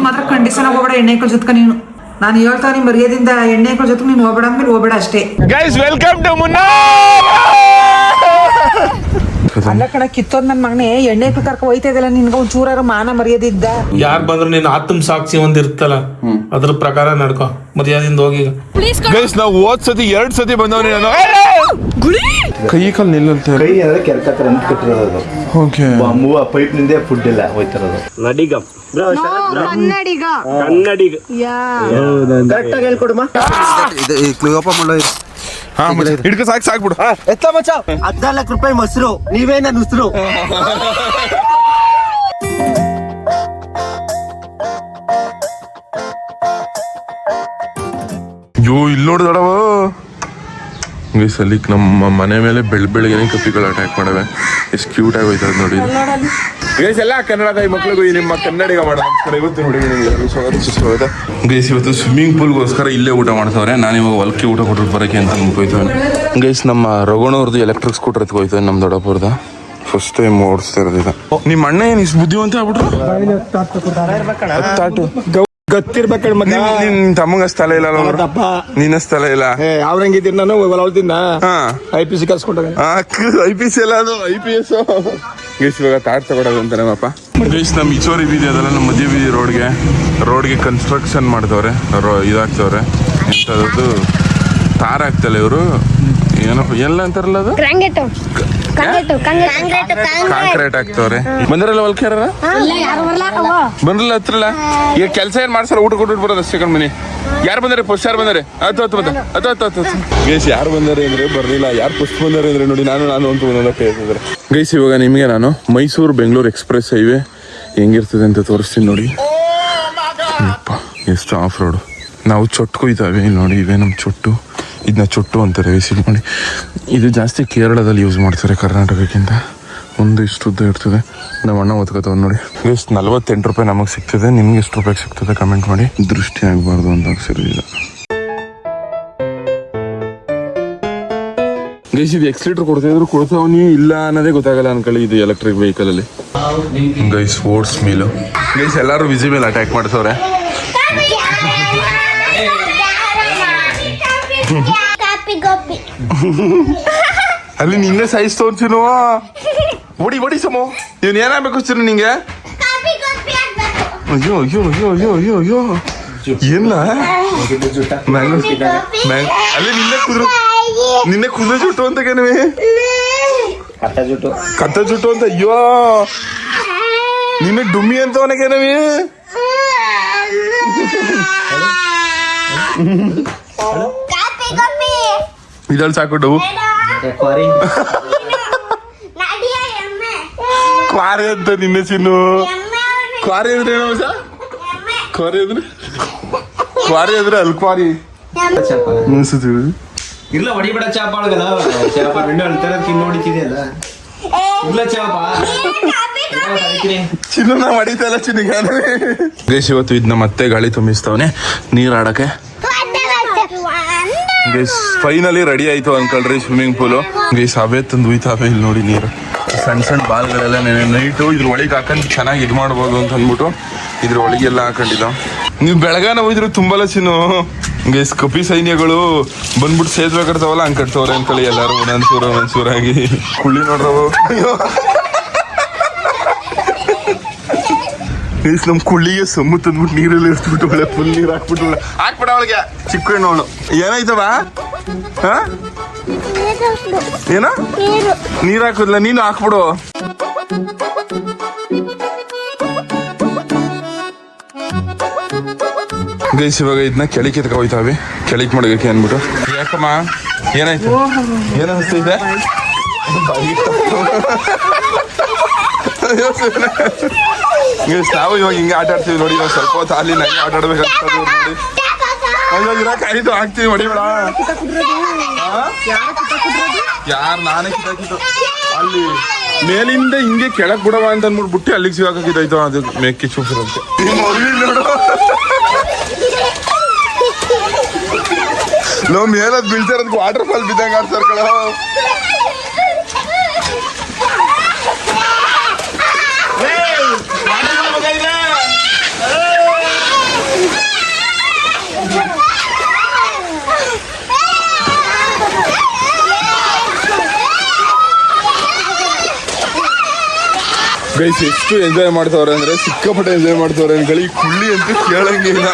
ಮಾತ್ರ ಕಂಡೀಷನ್ ಹೋಗ್ಬೇಡ ಎಣ್ಣೆಕಲ್ ಜೊತೆಕ ನೀನು. ನಾನು ಹೇಳ್ತಾನೆ ಮರ್ಯಾದಿಂದ ಎಣ್ಣೆಕಲ್ ಜೊತೆಗೆ ನೀನು ಹೋಗ್ಬೇಡ ಅಂದ್ಮೇಲೆ ಹೋಗ್ಬೇಡ ಅಷ್ಟೇ. ಗೈಸ್ ವೆಲ್ಕಮ್ ಟು ಮುನ್ನಾ. ಅಲ್ಲ ಕಣ ಕಿತ್ತೋದ್ ನನ್ ಮಗನೇ ಎಣ್ಣೆ ಕರ್ಕ ಹೋಯ್ತಾ ಇದೆಲ್ಲ ನಿನ್ಗ ಒಂದ್ ಚೂರಾರ ಮಾನ ಮರ್ಯಾದಿದ್ದ. ಯಾರ್ ಬಂದ್ರು ನೀನ್ ಆತ್ಮ ಸಾಕ್ಷಿ ಒಂದ್ ಇರ್ತಲ್ಲ ಅದ್ರ ಪ್ರಕಾರ ನಡ್ಕೊ ಮರ್ಯಾದಿಂದ ಹೋಗಿ. ಗೈಸ್ ನಾವು ಹೋದ್ ಸತಿ 2 ಸತಿ ಬಂದವನಿ ನಾನು. ಕೈ ಕಾಲು ನಿಲ್ಲಂತ ಕೈ ಅಂದ್ರೆ ಕೆರ್ಕತ್ರ ಕಟ್ಟಿರೋದು. ಓಕೆ ಮೂವ ಪೈಪ್ ನಿಂದೆ ಫುಡ್ ಎಲ್ಲ ಹೋಯ್ತಿರೋದು. ನಡಿಗ ಕನ್ನಡಿಗ ಕರೆಕ್ಟ್ ಆಗಿ ಹೇಳ್ಕೊಡಮ್ಮ. ಓಪನ್ ಮಾಡೋ ಹಿಡ್ಕ ಸಾಕ್ಬಿಡು. ಎತ್ತ ಮಚ್ಚ 14 ರೂಪಾಯಿ ಮೊಸರು ನೀವೇನ ನುಸ್ರು. ಅಯ್ಯೋ ಇಲ್ಲಿ ನೋಡಿದಡವ ಗೈಸ್ ಅಲ್ಲಿ ನಮ್ಮ ಮನೆ ಮೇಲೆ ಬೆಳಗ್ಗೆ ಕಪ್ಪಿಗಳು ಅಟ್ಯಾಕ್ ಮಾಡವೆ. ಎಷ್ಟು ಕ್ಯೂಟ್ ಆಗಿ ಹೋಯ್ತದ ನೋಡಿ ಗೈಸ್. ಎಲ್ಲ ಕನ್ನಡ ತಾಯಿ ಮಕ್ಳಿಗೂ ನಿಮ್ಮ ಕನ್ನಡಿಗ ಮಾಡೋದು ಇವತ್ತು ನೋಡಿ ಸ್ವಾಗತ ಗೈಸ್. ಇವತ್ತು ಸ್ವಿಮ್ಮಿಂಗ್ ಪೂಲ್ಗೋಸ್ಕರ ಇಲ್ಲೇ ಊಟ ಮಾಡ್ತಾವ್ರೆ. ನಾನು ಇವಾಗ ಹೊಲಕ್ಕೆ ಊಟ ಕೊಟ್ಟು ಬರೋಕೆ ಅಂತ ಹೋಯ್ತವನೆ ಗೈಸ್. ನಮ್ಮ ರಘುಣವ್ರದ್ದು ಎಲೆಕ್ಟ್ರಿಕ್ ಸ್ಕೂಟರ್ ಎತ್ಕೊ ಹೋಯ್ತವೆ ನಮ್ಮ ದೊಡ್ಡಪ್ಪವ್ರದ. ಫಸ್ಟ್ ಟೈಮ್ ಓಡಿಸ್ತಾ ಇರೋದಿಲ್ಲ. ನಿಮ್ಮ ಅಣ್ಣ ಏನು ಇಷ್ಟು ಬುದ್ಧಿವಂತ ಆಗ್ಬಿಟ್ರು. ಗೊತ್ತಿರ್ಬೇಕ ನಿನ್ ತಮ್ಮಂಗ ಸ್ಥಳ ಇಲ್ಲ ನಿನ್ನ ಸ್ಥಳ ಇಲ್ಲ. ಅವ್ರಂಗಿದ್ದೀನಿ ನಾನು ಹೊಲ್ದಿನ IPC ಕಲ್ಸ್ಕೊಂಡಾಗ IPC ಎಲ್ಲ ಅದು IPS ಗೈಸ್. ಇವಾಗ ತಾಟ್ ತಗೊಳೋದು ಅಂತ ನಮ್ಮಪ್ಪ ಗೈಸ್. ನಮ್ಮ ಇಚೋರಿ ಬೀದಿ ಅದಲ್ಲ ನಮ್ಮ ಮಧ್ಯ ಬೀದಿ ರೋಡ್ಗೆ ಕನ್ಸ್ಟ್ರಕ್ಷನ್ ಮಾಡ್ತವ್ರೆ. ಇದಾಗ್ತವ್ರೆ ಎಂಥದ್ದು ತಾರ ಆಗ್ತಲ್ಲ ಇವರು ಏನೋ ಎಲ್ಲ ಅಂತಾರಲ್ಲ ಅದು ಕಾಂಕ್ರೀಟ್ ಆಗ್ತವ್ರೆ. ಬಂದಿರಲ್ಲ ಹೊಲ್ಕ್ಯಾರ ಬಂದ್ರಲ್ಲ ಹತ್ರಲ್ಲ. ಈಗ ಕೆಲಸ ಏನ್ ಮಾಡ್ಸಲ್ಲ ಊಟ ಕೊಟ್ಟು ಬರೋದು ಅಷ್ಟೇ ಕಣ್ಮನಿ. ಯಾರು ಬಂದಾರೆ ಫಸ್ಟ್ ಯಾರು ಬಂದಾರೆ ಹತ್ತು ಗೈಸ್. ಯಾರು ಬಂದಾರೆ ಅಂದ್ರೆ ಬರ್ಲಿಲ್ಲ. ಯಾರು ಫಸ್ಟ್ ಬಂದಾರೆ ಅಂದ್ರೆ ನೋಡಿ ನಾನು ಅಂತ ಒಂದೊಂದಕ್ಕೆ ಹೇಳ್ತಿದ್ದಾರೆ ಗೈಸ್. ಇವಾಗ ನಿಮಗೆ ನಾನು ಮೈಸೂರು ಬೆಂಗಳೂರು ಎಕ್ಸ್ಪ್ರೆಸ್ ಹೈವೇ ಹೆಂಗಿರ್ತದೆ ಅಂತ ತೋರಿಸ್ತೀನಿ ನೋಡಿ. ಎಷ್ಟು ಆಫ್ ರೋಡು. ನಾವು ಚೊಟ್ಟು ಕೊಯ್ತಾವೆ ಇಲ್ಲಿ ನೋಡಿ. ಇವೇ ನಮ್ಮ ಚೊಟ್ಟು. ಇದನ್ನ ಚೊಟ್ಟು ಅಂತಾರೆ ವಿಸಿಟ್ ಮಾಡಿ. ಇದು ಜಾಸ್ತಿ ಕೇರಳದಲ್ಲಿ ಯೂಸ್ ಮಾಡ್ತಾರೆ ಕರ್ನಾಟಕಕ್ಕಿಂತ. ಒಂದು ಇಷ್ಟು ಉದ್ದ ಇರ್ತದೆ. ನಮ್ಮ ಅಣ್ಣ ಓದ್ಕೋತಾವ ನೋಡಿ. ಎಷ್ಟು 48 ರೂಪಾಯಿ ನಮಗೆ ಸಿಗ್ತದೆ. ನಿಮ್ಗೆ ಎಷ್ಟು ರೂಪಾಯಿಗೆ ಸಿಗ್ತದೆ ಕಮೆಂಟ್ ಮಾಡಿ. ದೃಷ್ಟಿ ಆಗಬಾರ್ದು ಅಂತ ಸರಿಯಿಲ್ಲ ಗೈಸ್. ಇದು ಎಕ್ಸ್ಲೇಟರ್ ಕೊಡ್ತಾ ಇದ್ರು ಕೊಡ್ತಾವನಿ ಇಲ್ಲ ಅನ್ನೋದೇ ಗೊತ್ತಾಗಲ್ಲ ಅನ್ಕೊಳ್ಳಿ ಇದು ಎಲೆಕ್ಟ್ರಿಕ್ ವೆಹಿಕಲ್ ಅಲ್ಲಿ ಗೈಸ್. Oats meal guys. ಎಲ್ಲರೂ ವಿಜಿ ಮೇಲೆ ಅಟ್ಯಾಕ್ ಮಾಡ್ತವ್ರೆ. ಅಲ್ಲಿ ನಿನ್ನೆ ಸೈಜ್ ತೋರ್ಸಿನು ಒಡಿ ಸಮೋ. ಇವನ್ ಏನಾಗಬೇಕು ಚಿರು ನಿಂಗೆ. ಅಯ್ಯೋ ಅಯ್ಯೋ ಅಯ್ಯೋ ಅಯ್ಯೋ ಅಯ್ಯೋ ಅಯ್ಯೋ ಏನ ಅಲ್ಲಿ ನಿನ್ನೆ ಕುದುರೆ ಜುಟ್ಟು ಅಂತ ಕೇನವಿ ಕತ್ತ ಜುಟ್ಟು ಅಂತ. ಅಯ್ಯೋ ನಿನ್ನೆ ಡುಮ್ಮಿ ಅಂತ ಅವನಿಗೇನವಿ. ಇದಲ್ ಸಾಕು ಕ್ವಾರಿ ಅಂತ ನಿನ್ನೆ ಚಿನ್ನು. ಕ್ವಾರಿ ಅಂದ್ರೆ ಏನೋ ಕ್ವಾರಿ ಅಂದ್ರೆ ಅಲ್ಲಿ ಕ್ವಾರಿ ಇಲ್ಲ ಹೊಡಿಬೇಡ ಚಾಪ ಒಳಗಲ್ಲ ಚಾಪ ವಿಂಡೋ ಅಳ್ತಾರ ತಿನ್ನು ಹೊಡಿತಿದೆಯಲ್ಲ ಇಲ್ಲ ಚಾಪ ಚಿನ್ನು ನಾ ಹೊಡಿತಲ್ಲ ಚಿನ್ನಿಗೆ. ಗೈಸ್ ಇವತ್ತು ಇದನ್ನ ಮತ್ತೆ ಗಾಳಿ ತುಂಬಿಸ್ತವನೆ ನೀರ್ ಆಡಕ್ಕೆ. ಗೈಸ್ ಫೈನಲಿ ರೆಡಿ ಆಯ್ತು ಅನ್ಕೊಳ್ರಿ ಸ್ವಿಮ್ಮಿಂಗ್ ಪೂಲು. ಗೈಸ್ ಅವೇ ತಂದು ಉಯ್ತಾವೆ ಇಲ್ಲಿ ನೋಡಿ ನೀರು. ಸಣ್ಣ ಬಾಲ್ಗಳೆಲ್ಲ ನೈಟು ಇದ್ರ ಒಳಗೆ ಹಾಕೊಂಡು ಚೆನ್ನಾಗಿ ಇದು ಮಾಡ್ಬೋದು ಅಂತ ಅಂದ್ಬಿಟ್ಟು ಇದ್ರ ಒಳಗೆಲ್ಲ ಹಾಕೊಂಡಿದ್ದ. ನೀವು ಬೆಳಗಾನ ಹೋಯ್ದ್ರು ತುಂಬಲ್ಲ ಚಿನ್ನು. ಗೈಸ್ ಕಪಿ ಸೈನ್ಯಗಳು ಬಂದ್ಬಿಟ್ಟು ಸೇತುವೆ ಕಟ್ತಾವಲ್ಲ ಹಂಗೆ ಕಟ್ತವ್ರೆ ಅನ್ಕೊಳ್ಳಿ ಎಲ್ಲಾರು ಒಂದೊಂದ್ಸೂರಾಗಿ. ಕುಳ್ಳಿ ನೋಡ್ರವು. ನಮ್ ಕುಳ್ಳಿಗೆ ಸಮ್ಮು ತಂದ್ಬಿಟ್ಟು ನೀರಲ್ಲಿ ಇರ್ಸ್ಬಿಟ್ಟು ಒಳ್ಳೆ ಫುಲ್ ನೀರು ಹಾಕ್ಬಿಟ್ಟು ಹಾಕ್ಬಿಡ ಅವಳಿಗೆ ಚಿಕ್ಕ ಹೆಣ್ಣು. ಏನಾಯ್ತವ ಏನ ನೀರ್ ಹಾಕುದಿಲ್ಲ ನೀನು ಹಾಕ್ಬಿಡು. ಗೈಸ್ ಇವಾಗ ಇದನ್ನ ಕೆಳಕ್ಕೆ ಎತ್ಕ ಹೋಯ್ತಾವೆ. ಕೆಳಕ್ ಮಾಡಕ್ಕೆ ಅನ್ಬಿಟ್ಟು. ಯಾಕಮ್ಮ ಏನಾಯ್ತು ಏನ್ ಅನಿಸ್ತೈತೆ. ನಾವು ಇವಾಗ ಹಿಂಗೆ ಆಟ ಆಡ್ತೀವಿ ನೋಡಿ. ಇವಾಗ ಸ್ವಲ್ಪ ಹೊತ್ತು ಅಲ್ಲಿ ನಂಗೆ ಆಟ ಆಡ್ಬೇಕಂತ ನೋಡಿ. ಇವಾಗ ಇರಕಾಯ್ತು ಹಾಕ್ತೀವಿ ಹೊಡಿಬೇಡ. ಯಾರು ನಾನೇ ಕಿತ್ತಾಕಿದ್ದು ಅಲ್ಲಿ ಮೇಲಿಂದ ಹಿಂಗೆ ಕೆಳಕ್ ಬಿಡವ ಅಂತ ಅಂದ್ಬಿಟ್ಟು ಬುಟ್ಟಿ ಅಲ್ಲಿಗೆ ಸಿಗಾಕಿದ್ದಾಯ್ತು. ಅದು ಮೇಕಿ ಚೂಸಿರಂತೆ ನೋಡು. ನಾವು ಮೇಲದ್ ಬೀಳ್ತಾರದಕ್ಕೆ ವಾಟರ್ ಫಾಲ್ ಬಿದ್ದಂಗೆ ಆಡ್ತಾರ ಕಳ. ಗೈಸ್ ಎಷ್ಟು ಎಂಜಾಯ್ ಮಾಡ್ತವ್ರೆ ಅಂದ್ರೆ ಸಿಕ್ಕಾಪಟ್ಟೆ ಎಂಜಾಯ್ ಮಾಡ್ತವ್ರೆ ಅನ್ಕೊಳ್ಳಿ. ಈ ಕುಳ್ಳಿ ಅಂತೂ ಕೇಳಂಗಿಲ್ಲ,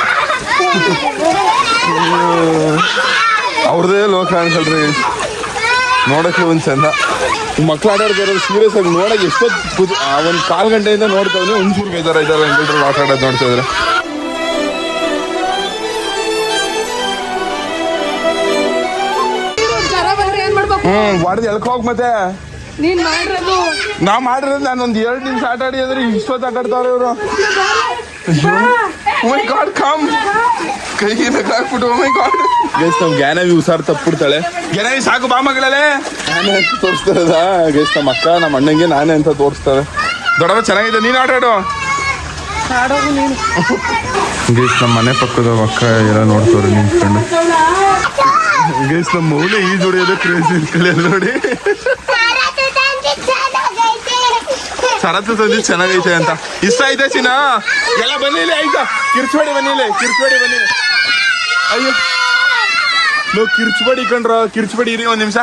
ಅವ್ರದೇ ಲೋಕ ಅನ್ಕೊಳ್ರಿ. ನೋಡಕ್ಕೆ ಒಂದ್ ಚಂದ. ಮಕ್ಳು ಆಟಾಡ್ತಾರೆ ಸೀರಿಯಸ್ ಆಗಿ ನೋಡಕ್ ಎಷ್ಟೊತ್ತು ಒಂದ್ 1/4 ಗಂಟೆಯಿಂದ ನೋಡ್ತಾವ್ರೆ. ಒಂಚೂರು ಬೇಜಾರ ಇದ್ದಾರೆ ಅನ್ಕೊಳ್ರಿ ಆಟ ಆಡೋದು ನೋಡ್ತಾ ಇದ್ರೆ. ಬಾಡ್ದು ಎಳ್ಕೋಗ್ ಮತ್ತೆ ನಾ ಮಾಡಿರೋದು ನಾನೊಂದ್ 2 ನಿಮಿಷ ಆಟ ಆಡಿ ಅಂದ್ರೆ ಇಷ್ಟೊತ್ತು ಆಟ ಆಡ್ತಾವ್ರೆ ಇವರು. ಕೈಗೆ ಹಾಕ್ಬಿಟ್ಟು ಗೈಸ್ ನಮ್ ಜ್ಞಾನವಿ ಹುಷಾರ್ ತಪ್ಪಿಡ್ತಾಳೆ. ಜ್ಞಾನವಿ ಸಾಕು ಬಾ ಮಗಳೇ ನಾನೇ ಅಂತ ತೋರಿಸ್ತಾರದ. ಗೈಸ್ ನಮ್ಮ ಅಕ್ಕ ನಮ್ಮ ಅಣ್ಣಂಗೆ ನಾನೇ ಅಂತ ತೋರಿಸ್ತಾರೆ. ದೊಡ್ಡವ ಚೆನ್ನಾಗಿದೆ, ನೀನ್ ಆಟ ಆಡೋ. ಗೈಸ್ ನಮ್ಮ ಮನೆ ಪಕ್ಕದ ಅಕ್ಕ ಎಲ್ಲ ನೋಡ್ತವ್ರೆ ನಿಂತ್ಕೊಂಡು. ಗೈಸ್ ನಮ್ಮ ಮೌಲ್ಯ ಈ ಜೋಡಿಯೋದೇ ಕ್ರೇಜಿ ಇಟ್ಕೊಳ್ಳಿ ನೋಡಿ. ಸರತ್ತು ತಂದಿ ಚೆನ್ನಾಗೈತೆ ಅಂತ ಇಷ್ಟ ಐತೆ ಚಿನ್ನ. ಎಲ್ಲ ಬನ್ನಿಲಿ ಆಯ್ತಾ, ಕಿರ್ಚ್ಬೇಡಿ ಬನ್ನಿಲಿ, ಕಿರ್ಚ್ಬೇಡಿ ಬನ್ನಿ. ಅಯ್ಯೋ ನೀವು ಕಿರ್ಚ್ಬೇಡಿ ಕಂಡ್ರ, ಕಿರ್ಚ್ಬೇಡಿ ಇರಿ ಒಂದ್ ನಿಮಿಷ.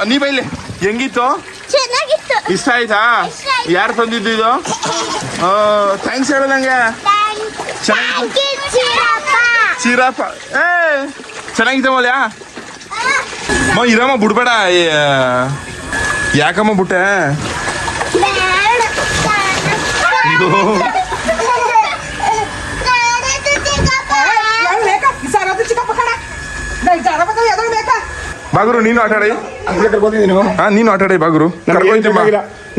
ನೀ ಬೈಲಿ ಹೆಂಗಿತ್ತು? ಇಷ್ಟ ಆಯ್ತಾ? ಯಾರು ತಂದಿದ್ದು ಇದು? ಥ್ಯಾಂಕ್ಸ್ ಹೇಳು ನಂಗೆ. ಚೀರಪ್ಪ ಚೆನ್ನಾಗಿತ್ತು ಮೌಲ್ಯ. ಇರಮ್ಮ ಬಿಡ್ಬೇಡ. ಯಾಕಮ್ಮ ಬಿಟ್ಟೆ? ಬಾಗುರು ನೀನು ಆಟ ಆಡಿ. ನೀನು ಆಟ ಆಡಿ ಬಾಗುರು.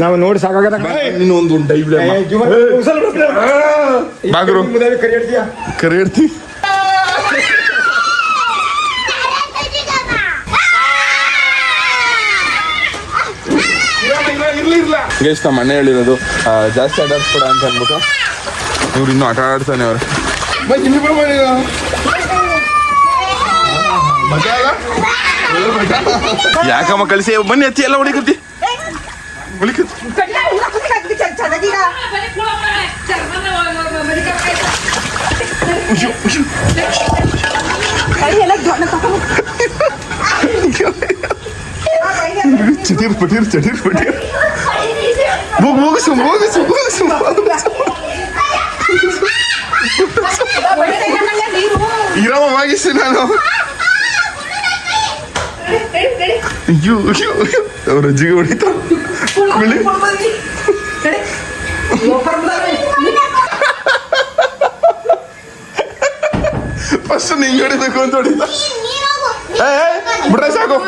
ನಾವು ನೋಡಿ ಸಾಕಾಗ ನೀನು ಒಂದು ಬಾಗುರು ಕರಿ ಇಡ್ತಿ. ಗೈಸ್ ನಮ್ಮ ಮನೆ ಹೇಳಿರೋದು ಜಾಸ್ತಿ ಆಟಾಡ್ಸ್ಬೇಡ ಅಂತ ಅಂದ್ಬಿಟ್ಟು ಇವ್ರು ಇನ್ನೂ ಆಟ ಆಡ್ತಾನೆ ಅವ್ರು. ಯಾಕಮ್ಮ ಕಳಿಸಿ ಬನ್ನಿ ಹತ್ತಿ ಎಲ್ಲ ಹೊಡಿಕತ್ತಿ ಚಟೀರ್ ಪಟೀರ್ ಚಟೀರ್ ಪಟೀರ್ ಮುಗಿಸು ಮುಗಿಸು ಮುಗಿಸು. ಇರಮ್ಮ ಮಾಗಿಸಿ ನಾನು. ಅಯ್ಯೋ ಅಯ್ಯೋ ಅವ್ರ ಅಜ್ಜಿಗೆ ಹೊಡಿತಾ ಕುಳಿ. ಫಸ್ಟ್ ನಿಂಗೆ ಹೊಡಿಬೇಕು ಅಂತ ಹೊಡಿತಾ. ಬಿಟ್ರೆ ಸಾಕು.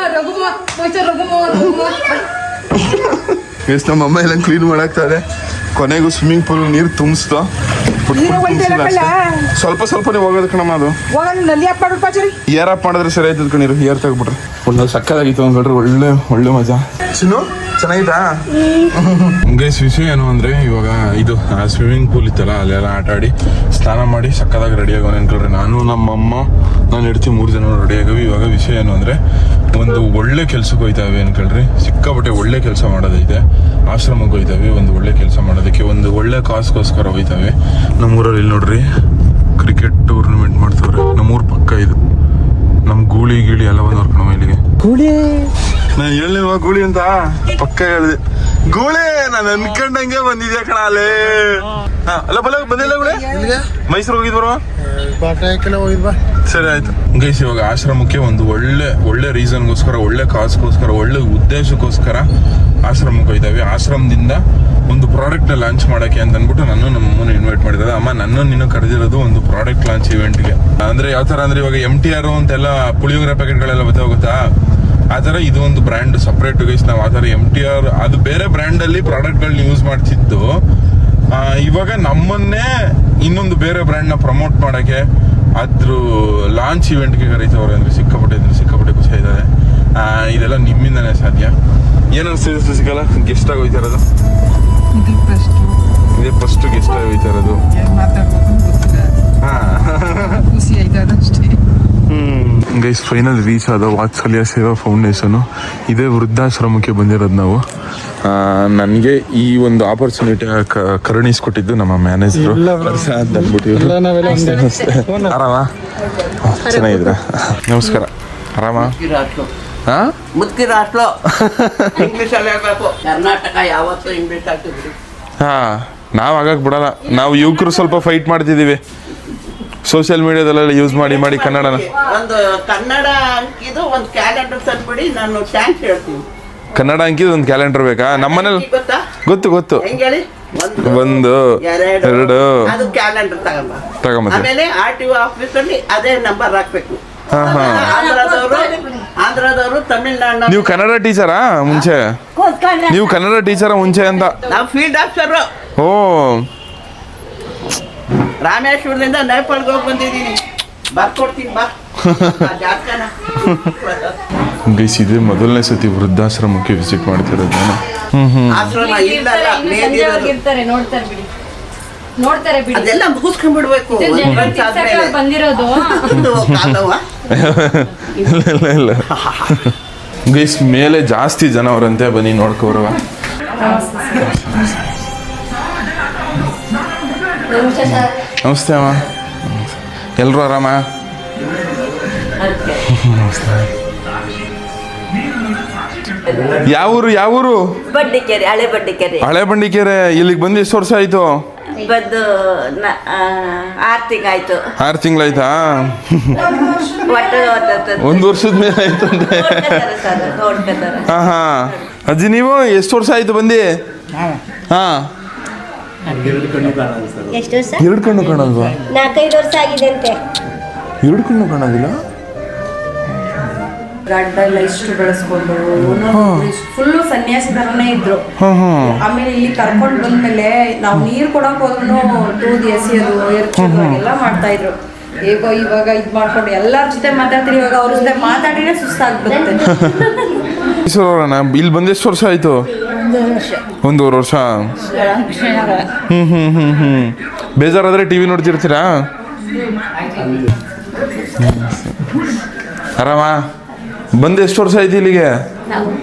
ಎಷ್ಟು ನಮ್ಮ ಅಮ್ಮ ಎಲ್ಲ ಕ್ಲೀನ್ ಮಾಡಾಕ್ತಾರೆ. ಕೊನೆಗೂ ಸ್ವಿಮ್ಮಿಂಗ್ ಪೂಲ್ ನೀರು ತುಂಬಿಸ್ತು. ಸ್ವಲ್ಪ ಸ್ವಲ್ಪನೇ ಹೋಗೋದು ಕಣಮ್ಮ. ಅದು ಏರ್ ಆಫ್ ಮಾಡಿದ್ರೆ ಸರಿ ಆಯ್ತದ ಕಣೀರು. ಏರ್ ತೆಗ್ಬಿಟ್ರೆ ಒಳ್ಳೆ ಸಕ್ಕದಾಗಿತ್ತು ಅಂದ್ಬಿಟ್ರೆ ಒಳ್ಳೆ ಮಜಾ. ಚಿನ್ನು ಚೆನ್ನಾಗಿತ್ತಾ? ಗೈಸ್ ವಿಷಯ ಏನು ಅಂದ್ರೆ ಇವಾಗ ಇದು ಸ್ವಿಮ್ಮಿಂಗ್ ಪೂಲ್ ಇತ್ತಲ್ಲ ಅಲ್ಲೆಲ್ಲ ಆಟ ಆಡಿ ಸ್ನಾನ ಮಾಡಿ ಸಕ್ಕದಾಗಿ ರೆಡಿ ಆಗೋಣ ಅನ್ಕೊಳ್ರಿ. ನಾನು ನಮ್ಮಮ್ಮ ನಾನು ಹೆಡ್ತಿ 3 ಜನ ರೆಡಿ ಆಗವಿ. ಇವಾಗ ವಿಷಯ ಏನು ಅಂದ್ರೆ ಒಂದು ಒಳ್ಳೆ ಕೆಲ್ಸಕ್ಕೆ ಹೋಯ್ತಾವೆ ಅನ್ಕೊಳ್ರಿ. ಸಿಕ್ಕಾಪಟ್ಟೆ ಒಳ್ಳೆ ಕೆಲಸ ಮಾಡೋದೈತೆ. ಆಶ್ರಮಕ್ಕೆ ಹೋಯ್ತಾವೆ ಒಂದು ಒಳ್ಳೆ ಕೆಲಸ ಮಾಡೋದಕ್ಕೆ. ಒಂದು ಒಳ್ಳೆ ಕಾಸ್ಗೋಸ್ಕರ ಹೋಯ್ತಾವೆ. ನಮ್ಮೂರಲ್ಲಿ ಇಲ್ಲಿ ನೋಡ್ರಿ ಕ್ರಿಕೆಟ್ ಟೂರ್ನಮೆಂಟ್ ಮಾಡ್ತವ್ರೆ. ನಮ್ಮೂರ್ ಪಕ್ಕ ಇದು. ನಮ್ ಗೂಳಿ ಗೀಳಿ ಎಲ್ಲ ಬಂದವ್ರ ಕಣಮ್ಮ ಇಲ್ಲಿಗೆ. ನಾನು ಹೇಳಿಲ್ವಾ ಗೂಳಿ ಅಂತ? ಪಕ್ಕ ಹೇಳಿದೆ ಗೂಳಿ. ನಾನು ಅನ್ಕೊಂಡಂಗೆ ಬಂದಿದ್ಯಾ ಕಣ ಅಲ್ಲೇ. ಅಲ್ಲ ಬಲ್ಲ ಬಂದಿಲ್ಲ ಗೂಳಿ. ಮೈಸೂರು ಹೋಗಿದ್ ಬರುವ. ಸರಿ ಆಯ್ತು ಗೈಸ್. ಇವಾಗ ಆಶ್ರಮಕ್ಕೆ ಒಂದು ಒಳ್ಳೆ ರೀಸನ್ಗೋಸ್ಕರ, ಒಳ್ಳೆ ಕಾಸ್ಗೋಸ್ಕರ, ಒಳ್ಳೆ ಉದ್ದೇಶಕ್ಕೋಸ್ಕರ ಆಶ್ರಮಕ್ಕೆ ಹೋಯ್ತಾವೆ. ಆಶ್ರಮದಿಂದ ಒಂದು ಪ್ರಾಡಕ್ಟ್ನ ಲಾಂಚ್ ಮಾಡೋಕ್ಕೆ ಅಂತ ಅಂದ್ಬಿಟ್ಟು ನಮ್ಮನ್ನು ಇನ್ವೈಟ್ ಮಾಡಿದ್ದಾರೆ. ಅಮ್ಮ ನನ್ನನ್ನು ಕರೆದಿರೋದು ಒಂದು ಪ್ರಾಡಕ್ಟ್ ಲಾಂಚ್ ಇವೆಂಟ್ಗೆ. ಅಂದ್ರೆ ಯಾವ ಥರ ಅಂದ್ರೆ ಇವಾಗ MTR ಅಂತೆಲ್ಲ ಪುಳಿಯೋಗರೆ ಪ್ಯಾಕೆಟ್ಗಳೆಲ್ಲ ಗೊತ್ತಾ? ಆ ಥರ ಇದು ಒಂದು ಬ್ರ್ಯಾಂಡ್ ಸಪ್ರೇಟ್ ಗೈಸ್. ನಾವು ಆ ಥರ MTR ಅದು ಬೇರೆ ಬ್ರ್ಯಾಂಡಲ್ಲಿ ಪ್ರಾಡಕ್ಟ್ಗಳನ್ನ ಯೂಸ್ ಮಾಡ್ತಿದ್ದು ಇವಾಗ ನಮ್ಮನ್ನೇ ಇನ್ನೊಂದು ಬೇರೆ ಬ್ರ್ಯಾಂಡ್ನ ಪ್ರಮೋಟ್ ಮಾಡೋಕ್ಕೆ ಅದ್ರ ಲಾಂಚ್ ಇವೆಂಟ್ಗೆ ಕರೀತವ್ರೆ. ಅಂದರೆ ಸಿಕ್ಕಾಪಟ್ಟೆ ಖುಷಿ ಇದ್ದಾರೆ. ಇದೆಲ್ಲ ನಿಮ್ಮಿಂದನೇ ಸಾಧ್ಯ. ಏನು ಅನಿಸ್ತಿದೆ ಸಿಗಲ್ಲ? ಗೆಸ್ಟ್ ಆಗಿ ಹೋಯ್ತಾ ಇರೋದು ಇದೇ ಫಸ್ಟ್ ಗೆಸ್ಟ್ ಆಗಿ ಹೋಯ್ತಾ ಇರೋದು. ಗೈಸ್ ಫೈನಲ್ ರೀಚ್ ಆದ ವಾತ್ಸಲ್ಯ ಸೇವಾ ಫೌಂಡೇಶನ್. ಇದೇ ವೃದ್ಧಾಶ್ರಮಕ್ಕೆ ಬಂದಿರೋದು ನಾವು. ನನಗೆ ಈ ಒಂದು ಆಪರ್ಚುನಿಟಿ ಕರುಣಿಸ್ಕೊಟ್ಟಿದ್ದು ನಮ್ಮ ಮ್ಯಾನೇಜರು. ಆರಾಮ ಚೆನ್ನಾಗಿದ್ರ? ನಮಸ್ಕಾರ. ಆರಾಮ? ಮುಖ್ಯ ರಾಷ್ಟ್ರ ಇಂಗ್ಲಿಷ್ ಅಲ್ಲಿ ಹೇಳ್ಬೇಕು. ಕರ್ನಾಟಕ ಯಾವತ್ತೂ ಇಂಗ್ಲಿಷ್ ಆಗ್ತಿದ್ರಿ. ಹಾಂ ನಾವು ಆಗಕ್ಕೆ ಬಿಡಲ್ಲ. ನಾವು ಯುವಕರು ಸ್ವಲ್ಪ ಫೈಟ್ ಮಾಡ್ತಿದ್ದೀವಿ ಸೋಷಿಯಲ್ ಮೀಡಿಯಾದಲ್ಲೆಲ್ಲ ಯೂಸ್ ಮಾಡಿ ಕನ್ನಡನ. ಒಂದು ಕನ್ನಡ ಅಂಕಿದು ಒಂದು ಕ್ಯಾಲೆಂಡರ್ ತಂದ್ಬಿಡಿ, ನಾನು ಥ್ಯಾಂಕ್ಸ್ ಹೇಳ್ತೀನಿ. ಕನ್ನಡ ಅಂಕಿದ್ದು ಒಂದು ಕ್ಯಾಲೆಂಡರ್ ಬೇಕಾ? ನಮ್ಮನೇಲಿ ಗೊತ್ತಾ? ಗೊತ್ತು ಹೆಂಗ್ ಹೇಳಿ? ಒಂದು ಎರಡು ಅದು ಕ್ಯಾಲೆಂಡರ್ ತಗೊಂಬ. ಆಮೇಲೆ RTO ಆಫೀಸಲ್ಲಿ ಅದೇ ನಂಬರ್ ಹಾಕ್ಬೇಕು. ಹಾಂ ಆಂಧ್ರದವರು ತಮಿಳ್ನಾಡು. ನೀವು ಕನ್ನಡ ಟೀಚರಾ ಮುಂಚೆ? ನೀವು ಕನ್ನಡ ಟೀಚರಾ ಮುಂಚೆ ಅಂತ? ನಾವು ಫೀಲ್ಡ್ ಆಫೀಸರ್. ಓ, ರಾಮೇಶ್ವರದಿಂದ ನೇಪಾಳ್ಗೆ ಹೋಗಿ ಬಂದಿದ್ದೀನಿ. ಬರ್ಕೊಡ್ತೀನಿ ಬಾ. ಜಾಸ್ಕನ ಗೈಸ್, ಇದೇ ಮೊದಲನೇ ಸತಿ ವೃದ್ಧಾಶ್ರಮಕ್ಕೆ ವಿಸಿಟ್ ಮಾಡ್ತಿರೋದು ನಾನು. ಆಶ್ರಮ ಇಲ್ಲಲ್ಲ, ಮೇಲಿರೋದು. ನೋಡ್ತಾರೆ ಬಿಡಿ, ಅದೆಲ್ಲ ಮುಗಿಸ್ಕೊಂಡ್ಬಿಡ್ಬೇಕು. ಬಂದಿರೋದು ಇಲ್ಲ ಗೈಸ್, ಮೇಲೆ ಜಾಸ್ತಿ ಜನ ಅವರಂತೆ, ಬನ್ನಿ ನೋಡ್ಕೋರವ. ನಮಸ್ತೆ ಅಮ್ಮ. ಎಲ್ಲರೂ ಆರಾಮ? ಯಾವೂರು? ಬಡ್ಡಿಕೆರೆ, ಹಳೆ ಬಡ್ಡಿಕೆರೆ. ಹಳೆ ಬಂಡಿಕೆರೆ. ಇಲ್ಲಿಗೆ ಬಂದು ಎಷ್ಟು ವರ್ಷ ಆಯ್ತು? ಬಂದು 6 ತಿಂಗಾಯ್ತು. 6 ತಿಂಗಳಾಯ್ತಾ? ಒಂದು ವರ್ಷದ ಮೇಲೆ ಆಯ್ತು ಅಂತೆ. ಹಾ. ಅಜ್ಜಿ, ನೀವು ಎಷ್ಟು ವರ್ಷ ಆಯ್ತು ಬಂದು? ಹಾ, 2 ಕಣ್ಣು ಕಾಣಲ್ವಾ? 4-5 ವರ್ಷ ಆಗಿದೆ ಅಂತೆ. 2 ಕಣ್ಣು ಕಾಣೋದಿಲ್ಲ? ಗಡ್ಡ ಎಲ್ಲ ಇಷ್ಟು ಬೆಳೆಸ್ಕೊಂಡು ಫುಲ್ಲು ಸನ್ಯಾಸಿ ತರನೇ ಇದ್ರು. ಆಮೇಲೆ ಇಲ್ಲಿ ಕರ್ಕೊಂಡು ಬಂದ್ಮೇಲೆ ನಾವು ನೀರು ಕೊಡಕ್ ಹೋದ್ರು ತೂದಿ ಎಸೆಯೋದು ಎರ್ಚೋದು ಎಲ್ಲ ಮಾಡ್ತಾ ಇದ್ರು. ಹೇಗೋ ಇವಾಗ ಇದ್ ಮಾಡ್ಕೊಂಡು ಎಲ್ಲರ ಜೊತೆ ಮಾತಾಡ್ತೀರಿ, ಇವಾಗ ಅವ್ರ ಜೊತೆ ಮಾತಾಡಿದ್ರೆ ಸುಸ್ತಾಗ್ಬಿಡುತ್ತೆ. ಇಲ್ಲಿ ಬಂದು ಎಷ್ಟು ವರ್ಷ ಆಯ್ತು? 1.5 ವರ್ಷ. ಬೇಜಾರಾದ್ರೆ ಟಿವಿ ನೋಡ್ತಿರ್ತೀರಾ? ಆರಾಮ? ಬಂದು ಎಷ್ಟು ವರ್ಷ ಆಯ್ತು ಇಲ್ಲಿಗೆ?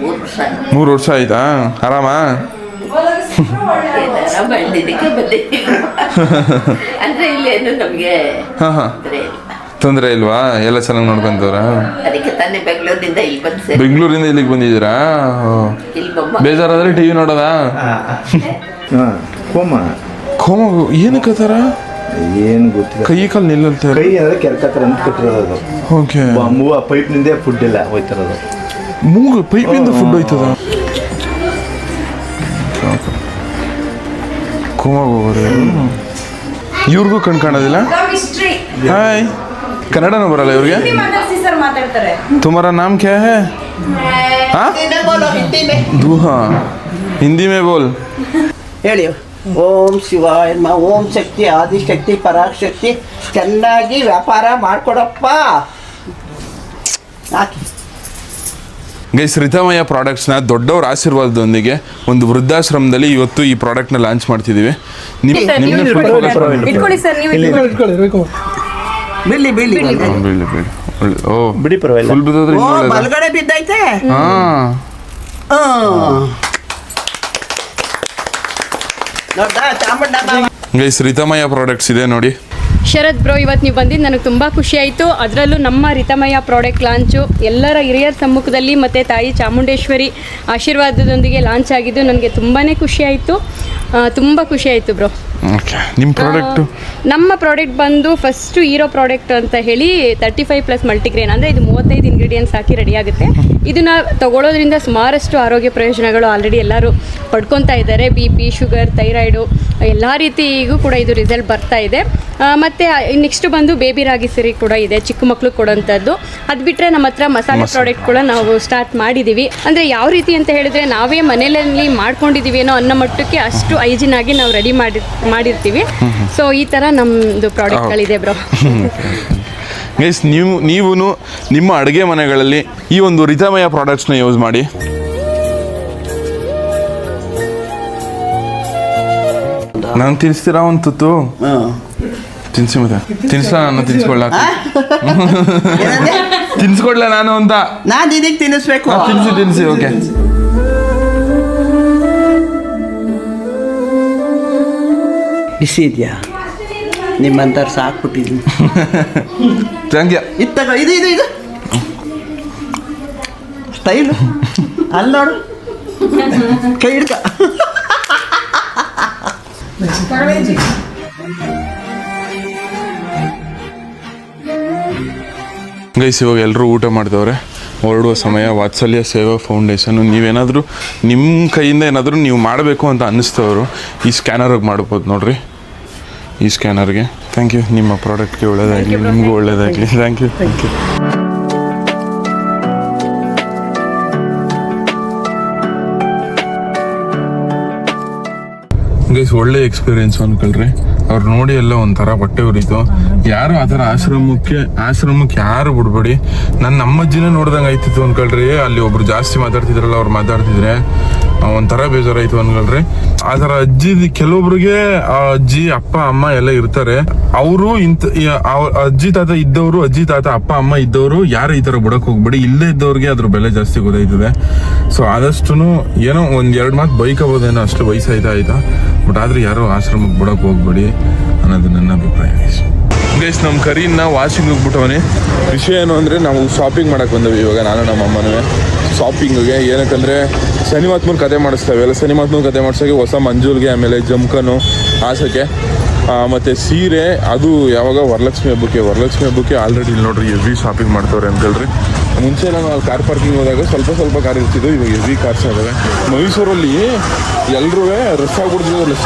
3 ವರ್ಷ ಆಯ್ತಾ? ಆರಾಮ? ಅಂದ್ರೆ ಇಲ್ಲೇನು ನಮ್ಗೆ ತೊಂದರೆ ಇಲ್ವಾ? ಎಲ್ಲ ಚೆನ್ನಾಗಿ ನೋಡ್ಕೊಂತವ್ರ? ಅದಕ್ಕೆ ತಾನೇ ಬೆಂಗಳೂರಿಂದ ಇಲ್ಲಿ ಬಂದು ಬೆಂಗಳೂರಿಂದ ಇಲ್ಲಿಗೆ ಬಂದಿದ್ದೀರಾ? ಬೇಜಾರಾದ್ರೆ ಟಿವಿ ನೋಡೋದಾ? ಕೋಮ ಏನಕ್ಕೆ ತರ? ಏನು ಗೊತ್ತಿಲ್ಲ. ಕೈ ಕಾಲು ನಿಲ್ಲಲ್ತಾರೆ. ಕೈ ಅಂದ್ರೆ ಕೆರ್ಕತ್ತರ ಅಂತ ಕಟ್ಟಿರೋದು. ಓಕೆ. ಮೂವ ಪೈಪ್ನಿಂದ ಫುಡ್ ಎಲ್ಲ ಹೋಯ್ತಿರೋದು. ಮೂಗು ಪೈಪಿಂದ ಫುಡ್ ಹೋಯ್ತದ? ಕೋಮಾಗ ಹೋಗೋದು. ಇವ್ರಿಗೂ ಕಣ್ ಕಾಣೋದಿಲ್ಲ? ಹಾಯ್, ಕನ್ನಡನೂ ಬರಲ್ಲ ಇವ್ರಿಗೆ? ಮಾತಾಡ್ತಾರೆ. तुम्हारा नाम क्या है? हाँ? हिंदी में बोल. ಹೇಳಿ. ಓಂ ಶಿವಾಯ ನಮಃ. ಓಂ ಶಕ್ತಿ, ಆದಿಶಕ್ತಿ, ಪರಾಶಕ್ತಿ. ಚೆನ್ನಾಗಿ ವ್ಯಾಪಾರ ಮಾಡ್ಕೊಡಪ್ಪ. ಗೈಸ್, ರಿತಮಯ್ಯ ಪ್ರಾಡಕ್ಟ್ಸ್ನ ದೊಡ್ಡವರ ಆಶೀರ್ವಾದದೊಂದಿಗೆ ಒಂದು ವೃದ್ಧಾಶ್ರಮದಲ್ಲಿ ಇವತ್ತು ಈ ಪ್ರಾಡಕ್ಟ್ನ ಲಾಂಚ್ ಮಾಡ್ತಿದ್ದೀವಿ. ಬಿಡಿ, ಪರವಾಗಿಲ್ಲ. ಬಲಗಡೆ ಬಿದ್ದೈತೆ. ಗೈಸ್, ರಿತಮಯ್ಯ ಪ್ರಾಡಕ್ಟ್ಸ್ ಇದೆ ನೋಡಿ. ಶರತ್ ಬ್ರೋ, ಇವತ್ತು ನೀವು ಬಂದಿದ್ದು ನನಗೆ ತುಂಬ ಖುಷಿ ಆಯಿತು. ಅದರಲ್ಲೂ ನಮ್ಮ ರಿತಮಯ್ಯ ಪ್ರಾಡಕ್ಟ್ ಲಾಂಚು ಎಲ್ಲರ ಹಿರಿಯರ ಸಮ್ಮುಖದಲ್ಲಿ ಮತ್ತು ತಾಯಿ ಚಾಮುಂಡೇಶ್ವರಿ ಆಶೀರ್ವಾದದೊಂದಿಗೆ ಲಾಂಚ್ ಆಗಿದ್ದು ನನಗೆ ತುಂಬಾ ಖುಷಿ ಆಯಿತು. ತುಂಬ ಖುಷಿ ಆಯಿತು ಬ್ರೋ. ನಿಮ್ಮ ಪ್ರಾಡಕ್ಟು? ನಮ್ಮ ಪ್ರಾಡಕ್ಟ್ ಬಂದು ಫಸ್ಟು ಹೀರೋ ಪ್ರಾಡಕ್ಟ್ ಅಂತ ಹೇಳಿ 35+ ಮಲ್ಟಿಗ್ರೇನ್, ಅಂದರೆ ಇದು 35 ಇಂಗ್ರೀಡಿಯೆಂಟ್ಸ್ ಹಾಕಿ ರೆಡಿ ಆಗುತ್ತೆ. ಇದನ್ನು ತಗೊಳ್ಳೋದ್ರಿಂದ ಸುಮಾರಷ್ಟು ಆರೋಗ್ಯ ಪ್ರಯೋಜನಗಳು ಆಲ್ರೆಡಿ ಎಲ್ಲರೂ ಪಡ್ಕೊತಾ ಇದ್ದಾರೆ. BP, ಶುಗರ್, ಥೈರಾಯ್ಡು ಎಲ್ಲ ರೀತಿಗೂ ಕೂಡ ಇದು ರಿಸಲ್ಟ್ ಬರ್ತಾ ಇದೆ. ಮತ್ತು ನೆಕ್ಸ್ಟ್ ಬಂದು ಬೇಬಿ ರಾಗಿ ಸಿರಿ ಕೂಡ ಇದೆ, ಚಿಕ್ಕ ಮಕ್ಳಿಗೆ ಕೊಡೋಂಥದ್ದು. ಅದು ಬಿಟ್ಟರೆ ನಮ್ಮ ಹತ್ರ ಮಸಾಲೆ ಪ್ರಾಡಕ್ಟ್ ಕೂಡ ನಾವು ಸ್ಟಾರ್ಟ್ ಮಾಡಿದ್ದೀವಿ. ಅಂದರೆ ಯಾವ ರೀತಿ ಅಂತ ಹೇಳಿದ್ರೆ, ನಾವೇ ಮನೆಯಲ್ಲಿ ಮಾಡ್ಕೊಂಡಿದ್ದೀವಿ ಏನೋ ಅನ್ನೋ ಮಟ್ಟಕ್ಕೆ ಅಷ್ಟು ಹೈಜಿನ್ ಆಗಿ ನಾವು ರೆಡಿ ಮಾಡಿರ್ತೀವಿ. ಸೊ ಈ ಥರ ನಮ್ಮದು ಪ್ರಾಡಕ್ಟ್ಗಳಿದೆ ಬ್ರೋ. ಗೈಸ್, ನೀವು ನಿಮ್ಮ ಅಡುಗೆ ಮನೆಗಳಲ್ಲಿ ಈ ಒಂದು ರಿತಮಯ್ಯ ಪ್ರಾಡಕ್ಟ್ಸ್ನ ಯೂಸ್ ಮಾಡಿ. ನಾನು ತಿನ್ನಿಸ್ತೀರಾ ಒಂದು ತುತ್ತು? ತಿನ್ಸಿ. ಮತ್ತೆ ತಿನ್ಸ್ಲಾ? ನಾನು ತಿನ್ಸ್ಕೊಡ್ಲ ನಾನು ಅಂತ? ನಾನು ಇದಕ್ಕೆ ತಿನ್ನಿಸ್ಬೇಕು. ತಿನ್ಸಿ. ಓಕೆ. ಬಿಸಿ ಇದೆಯಾ? ನಿಮ್ಮಂಥವ್ರು ಸಾಕ್ಬಿಟ್ಟಿದ್ದೀನಿ. Thank you. ಇತ್ತಾಗ ಇದು ಸ್ಟೈಲು ಅಲ್ಲಿ ನೋಡು, ಕೈ ಹಿಡ್ಕ. ಗೈಸ್ ಇವಾಗ ಎಲ್ಲರೂ ಊಟ ಮಾಡ್ತವ್ರೆ, ಹೊರಡುವ ಸಮಯ. ವಾತ್ಸಲ್ಯ ಸೇವಾ ಫೌಂಡೇಶನ್ ನೀವೇನಾದರೂ ನಿಮ್ಮ ಕೈಯಿಂದ ಏನಾದರೂ ನೀವು ಮಾಡಬೇಕು ಅಂತ ಅನ್ನಿಸ್ತವರು ಈ ಸ್ಕ್ಯಾನರ್ಗೆ ಮಾಡ್ಬೋದು ನೋಡ್ರಿ. ಈ ಸ್ಕ್ಯಾನರ್ಗೆ ಥ್ಯಾಂಕ್ ಯು. ನಿಮ್ಮ ಪ್ರಾಡಕ್ಟ್ಗೆ ಒಳ್ಳೇದಾಗಲಿ, ನಿಮಗೂ ಒಳ್ಳೇದಾಗಲಿ. Thank you. ಗೈಸ್ ಒಳ್ಳೆ ಎಕ್ಸ್ಪೀರಿಯನ್ಸ್ ಅನ್ಕೊಳ್ರಿ. ಅವ್ರು ನೋಡಿ ಎಲ್ಲ ಒಂಥರ ಹೊಟ್ಟೆ ಉರಿತು. ಯಾರು ಆ ಥರ ಆಶ್ರಮಕ್ಕೆ ಯಾರು ಬಿಡ್ಬೇಡಿ. ನಮ್ಮ ಅಜ್ಜಿನೇ ನೋಡ್ದಂಗೆ ಆಯ್ತಿತ್ತು ಅನ್ಕೊಳ್ರಿ. ಅಲ್ಲಿ ಒಬ್ರು ಜಾಸ್ತಿ ಮಾತಾಡ್ತಿದ್ರಲ್ಲ, ಅವ್ರು ಮಾತಾಡ್ತಿದ್ರೆ ಒಂಥರ ಬೇಜಾರಾಯ್ತು ಅನ್ಕೊಳ್ರಿ. ಆ ಥರ ಕೆಲವೊಬ್ರಿಗೆ ಆ ಅಜ್ಜಿ ಅಪ್ಪ ಅಮ್ಮ ಎಲ್ಲ ಇರ್ತಾರೆ. ಅವರು ಅಜ್ಜಿ ತಾತ ಇದ್ದವರು, ಅಜ್ಜಿ ತಾತ ಅಪ್ಪ ಅಮ್ಮ ಇದ್ದವರು ಯಾರು ಈ ಥರ ಬಿಡಕ್ ಹೋಗ್ಬೇಡಿ. ಇಲ್ಲೇ ಇದ್ದವ್ರಿಗೆ ಅದ್ರ ಬೆಲೆ ಜಾಸ್ತಿ ಗೊತ್ತಾಯ್ತದೆ. ಸೊ ಆದಷ್ಟು ಏನೋ 1-2 ಮಾತು ಬೈಕಬೋದೇನೋ, ಅಷ್ಟು ವಯಸ್ಸಾಯ್ತಾ ಬಟ್ ಆದ್ರೆ ಯಾರೋ ಆಶ್ರಮಕ್ಕೆ ಬಿಡಕ್ ಹೋಗ್ಬೇಡಿ ಅನ್ನೋದು ನನ್ನ ಅಭಿಪ್ರಾಯ. ಗೈಸ್ ನಮ್ಮ ಕರೀನ ವಾಷಿಂಗ್ ಹೋಗ್ಬಿಟ್ಟವನಿ. ವಿಷಯ ಏನು ಅಂದರೆ ನಾವು ಶಾಪಿಂಗ್ ಮಾಡಕ್ಕೆ ಬಂದವಿ ಇವಾಗ, ನಾನು ನಮ್ಮ ಅಮ್ಮನೂ ಶಾಪಿಂಗಿಗೆ. ಏನಕ್ಕಂದರೆ ಶನಿಮಾತ್ಮನ ಕತೆ ಮಾಡಿಸ್ತೇವೆ ಎಲ್ಲ. ಶನಿಮಾತ್ಮನ ಕತೆ ಮಾಡಿಸೋಕೆ ಹೊಸ ಮಂಜೂಲ್ಗೆ, ಆಮೇಲೆ ಜಮ್ಕನು ಹಾಸಕ್ಕೆ, ಮತ್ತು ಸೀರೆ. ಅದು ಯಾವಾಗ ವರಲಕ್ಷ್ಮಿ ಹಬ್ಬಕ್ಕೆ ಆಲ್ರೆಡಿ ಇಲ್ಲಿ ನೋಡ್ರಿ ಹೆವಿ ಶಾಪಿಂಗ್ ಮಾಡ್ತವ್ರೆ ಅಂಕಲ್ರಿ. ಮುಂಚೆ ನಾವು ಅಲ್ಲಿ ಕಾರ್ ಪಾರ್ಕಿಂಗ್ ಹೋದಾಗ ಸ್ವಲ್ಪ ಕಾರ್ ಇರ್ತಿದ್ವು, ಇವಾಗ ಹೆವಿ ಕಾರ್ಸ್ ಆಗಿವೆ. ಮೈಸೂರಲ್ಲಿ ಎಲ್ಲರೂ ರಶ್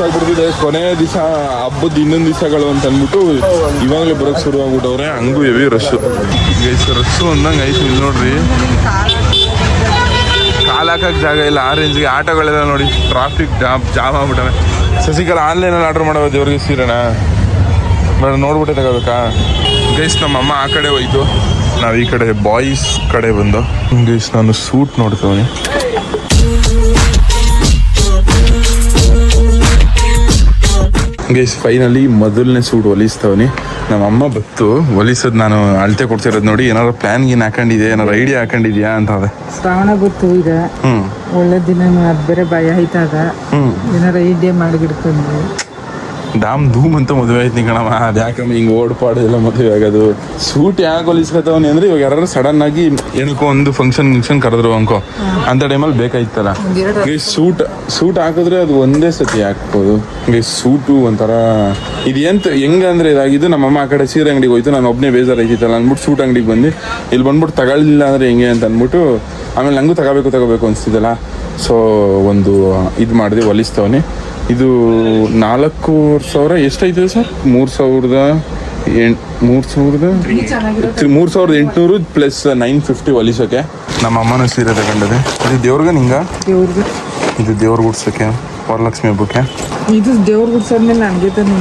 ಆಗ್ಬಿಡ್ತಿದೆ. ಕೊನೆ ದಿವಸ ಹಬ್ಬದ ಇನ್ನೊಂದು ದಿವಸಗಳು ಅಂತ ಅಂದ್ಬಿಟ್ಟು ಇವಾಗಲೇ ಬರೋಕ್ಕೆ ಶುರು ಆಗ್ಬಿಟ್ಟವ್ರೆ. ಹಂಗೂ ಹೆವಿ ರಶ್ಶು ಅಂದಂಗೆ ಐಸು. ಇಲ್ಲಿ ನೋಡ್ರಿ ಕಾಲು ಹಾಕಕ್ಕೆ ಜಾಗ ಇಲ್ಲ, ಆ ರೇಂಜ್ಗೆ ಆಟೋಗಳೆಲ್ಲ ನೋಡಿ. Traffic jam ಆಗ್ಬಿಟ್ಟವೆ. ಸಸಿಕಲ ಆನ್ಲೈನಲ್ಲಿ ಆರ್ಡ್ರ್ ಮಾಡೋದು ದೇವ್ರಿಗೆ ಸೀರೆನಾ ಬೇಡ, ನೋಡ್ಬಿಟ್ಟೆ ತಗೋಬೇಕಾ? ಗೈಸ್ ನಮ್ಮ ಅಮ್ಮ ಆ ಕಡೆ ಹೋಯ್ತು, ನಾವು ಈ ಕಡೆ ಬಾಯ್ಸ್ ಕಡೆ ಬಂದು. ಗೈಸ್ ನಾನು ಸೂಟ್ ನೋಡ್ತೇವೆ. ಗೈಸ್ ಫೈನಲಿ ಮೊದಲನೇ ಸೂಟ್ ಹೊಲಿಸ್ತವನಿ. ನಮ್ಮ ಅಮ್ಮ ಬತ್ತು ಹೊಲಿಸೋದು, ನಾನು ಅಳತೆ ಕೊಡ್ತಿರೋದು ನೋಡಿ. ಏನಾದ್ರು ಪ್ಲಾನ್ ಗೀನ್ ಹಾಕೊಂಡಿದ್ಯಾ, ಏನಾರು ಐಡಿಯಾ ಹಾಕೊಂಡಿದ್ಯಾ ಅಂತ ಅದೇ. ಶ್ರಾವಣ ಗೊತ್ತು ಈಗ ಒಳ್ಳೆ ದಿನ, ಅದು ಬೇರೆ ಭಯ ಆಯ್ತದ. ಏನಾರ ಐಡಿಯಾ ಮಾಡಿಬಿಡ್ಕೊಂಡು ದಾಮ್ ಧೂಮ್ ಅಂತ ಮದುವೆ ಆಯ್ತು ಕಣಮ್ಮ. ಅದು ಯಾಕಮ್ಮ ಹಿಂಗೆ ಓಡ್ಪಾಡು ಎಲ್ಲ ಮದುವೆ ಆಗೋದು. ಸೂಟ್ ಯಾಕೆ ಹೊಲಿಸ್ಕೊತವನಿ ಅಂದರೆ ಇವಾಗ ಯಾರು ಸಡನ್ ಆಗಿ ಏನಕ್ಕೋ ಒಂದು ಫಂಕ್ಷನ್ ಕರೆದ್ರು ಅನ್ಕೋ, ಅಂತ ಟೈಮಲ್ಲಿ ಬೇಕಾಯ್ತಲ್ಲ. ಸೂಟ್ ಹಾಕಿದ್ರೆ ಅದು ಒಂದೇ ಸತಿ ಹಾಕ್ಬೋದು. ಹಂಗೆ ಸೂಟು ಒಂಥರ ಹೆಂಗೆ ಅಂದರೆ ಇದಾಗಿದ್ದು. ನಮ್ಮಮ್ಮ ಆ ಕಡೆ ಸೀರೆ ಅಂಗಡಿಗೆ ಹೋಯ್ತು, ನಾನು ಒಬ್ಬನೇ ಬೇಜಾರಾಯ್ತಿತ್ತಲ್ಲ ಅಂದ್ಬಿಟ್ಟು ಸೂಟ್ ಅಂಗಡಿಗೆ ಬಂದು ಇಲ್ಲಿ ಬಂದ್ಬಿಟ್ಟು ತಗೊಳ್ಳಿಲ್ಲ ಅಂದರೆ ಹೆಂಗೆ ಅಂತ ಅಂದ್ಬಿಟ್ಟು ಆಮೇಲೆ ನನಗೂ ತಗೋಬೇಕು ಅನಿಸ್ತಿದ್ದಲ್ಲ. ಸೊ ಒಂದು ಇದು ಮಾಡಿದೆ, ಹೊಲಿಸ್ತವನಿ. ಇದು 4,000 ಎಷ್ಟಾಯ್ತದೆ ಸರ್? 3,800 ಪ್ಲಸ್ 950 ಹೊಲಿಸೋಕೆ. ನಮ್ಮ ಅಮ್ಮನ ಸೀರೆ ತಗೊಂಡದೆ. ಇದು ದೇವ್ರಿಗೆ ನಿಂಗ, ಇದು ದೇವ್ರ ಗುಡ್ಸೋಕೆ, ವರಲಕ್ಷ್ಮಿ ಹಬ್ಬಕ್ಕೆ. ಇದು ದೇವ್ರ ಗುಡ್ಸೋದ್ಮೇಲೆ ನನಗೆ ತಾನೆ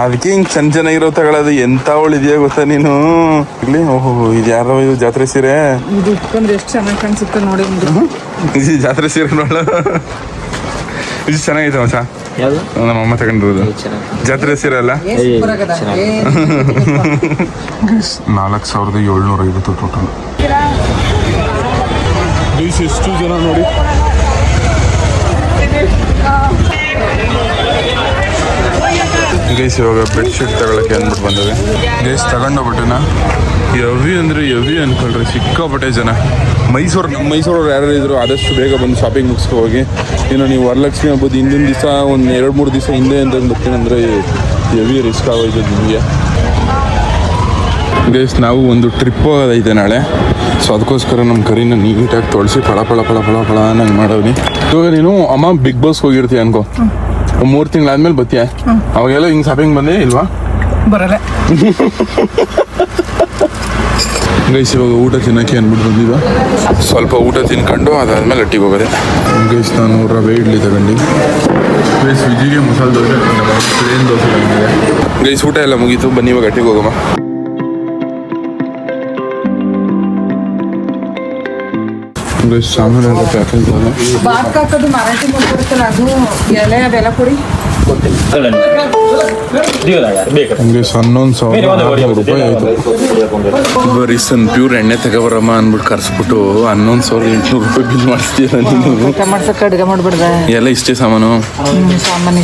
ಅದಕ್ಕೆ ಹಿಂಗೆ ಚೆನ್ನಾಗಿರೋ ತಗೊಳ್ಳೋದು. ಎಂತ ಅವಳಿದೆಯಾ ಗೊತ್ತಾ ನೀನು? ಇಲ್ಲಿ ಓಹೋ, ಇದು ಯಾರೋ ಇದು ಜಾತ್ರೆ ಸೀರೆ. ಇದು ಉಟ್ಕೊಂಡ್ರೆ ಎಷ್ಟು ಚೆನ್ನಾಗಿ ಕಾಣಿಸುತ್ತೆ ನೋಡಿ. ಇದು ಜಾತ್ರೆ ಸೀರೆ ನೋಡ, ಇದು ಚೆನ್ನಾಗೈತೆ ಮಚ್ಚ. ನಮ್ಮ ಅಮ್ಮ ತಗೊಂಡಿರೋದು ಜಾತ್ರೆ ಸೀರೆ ಅಲ್ಲ. 4,750 ಟೋಟಲ್. ಎಷ್ಟು ಜನ ನೋಡಿ. ಗೈಸ್ ಇವಾಗ ಬೆಡ್ಶೀಟ್ ತಗೊಳಕ್ಕೆ ಅಂದ್ಬಿಟ್ಟು ಬಂದವೆ. ಗೈಸ್ ತಗೊಂಡೋಗ್ಬಿಟ್ಟೆನ ಎವಿ ಅಂದರೆ ಎವಿ ಅನ್ಕೊಳ್ರಿ, ಸಿಕ್ಕಾಪಟ್ಟೆ ಜನ. ನಮ್ಮ ಮೈಸೂರವ್ರು ಯಾರು ಇದ್ರು ಆದಷ್ಟು ಬೇಗ ಬಂದು ಶಾಪಿಂಗ್ ಮುಗಿಸ್ಕೊ ಹೋಗಿ. ಇನ್ನು ನೀವು ವರಲಕ್ಷ್ಮಿ ಹಬ್ಬದ ಹಿಂದಿನ ದಿವಸ ಒಂದು 2-3 ದಿವಸ ಹಿಂದೆ ಅಂತ ಬರ್ತೀನಂದರೆ ಎವಿ ರಿಸ್ಕ್ ಆಗೋಯ್ತದೆ ನಿಮಗೆ. ಗೈಸ್ ನಾವು ಒಂದು ಟ್ರಿಪ್ ಹೋಗೋದೈತೆ ನಾಳೆ. ಸೊ ಅದಕ್ಕೋಸ್ಕರ ನಮ್ಮ ಕರಿನ ನೀಟಾಗಿ ತೊಳಸಿ ಪಳ ನಂಗೆ ಮಾಡೋನಿ. ಇವಾಗ ನೀನು ಅಮ್ಮ ಬಿಗ್ ಬಾಸ್ಗೆ ಹೋಗಿರ್ತೀಯ ಅನ್ಕೋ, 3 ತಿಂಗಳಾದ್ಮೇಲೆ ಬತ್ತೀಯ. ಅವಾಗೆಲ್ಲ ಹಿಂಗೆ ಶಾಪಿಂಗ್ ಬಂದೇ ಇಲ್ವಾ? ಬರಲ್ಲ. ಗೈಸ್ ಇವಾಗ ಊಟ ತಿನ್ನೋಕ್ಕೆ ಅಂದ್ಬಿಟ್ಟು ಬಂದಿದ್ದ. ಸ್ವಲ್ಪ ಊಟ ತಿನ್ಕೊಂಡು ಅದಾದ್ಮೇಲೆ ಅಟ್ಟಿಗೆ ಹೋಗೋದೆ. ಗೈಸ್ ನಾನು ರವೆ ಇಡ್ಲಿ ತಗೊಂಡು. ಗೈಸ್ ವಿಜಿಗೆ ಮಸಾಲೆ ದೋಸೆ, ಪ್ಲೇನ್ ದೋಸೆ ತಗೊಂಡಿದೆ. ಗೈಸ್ ಊಟ ಎಲ್ಲ ಮುಗೀತು, ಬನ್ನಿ ಇವಾಗ ಅಟ್ಟಿಗೆ ಹೋಗಮ್ಮ. ಗೈಸ್ ಸಾಮಾನು ಎಲ್ಲ ಪ್ಯಾಕ್ ಆಯ್ತಲ್ಲ. ಬಾತ್ ಹಾಕೋದು ಮರಾಠಿ ಮಾಡ್ಕೊಡ್ತಲ್ಲ, ಅದು ಎಲೆ ಅದೆಲ್ಲ ಕೊಡಿ. ಹಂಗೆ 11,600 ರೂಪಾಯಿ ಆಯಿತು. ಬರೀ ಪ್ಯೂರ್ ಎಣ್ಣೆ ತಗೋಬರಮ್ಮ ಅಂದ್ಬಿಟ್ಟು ಕರ್ಸ್ಬಿಟ್ಟು 11,800 ರೂಪಾಯಿ ಬಿಲ್ ಮಾಡಿಸ್ತೀರ ನೀನು. ಮಾಡ್ಸಕ್ಕೆ ಅಡುಗೆ ಮಾಡ್ಬಿಡ್ದೆ ಎಲ್ಲ ಇಷ್ಟೇ ಸಾಮಾನು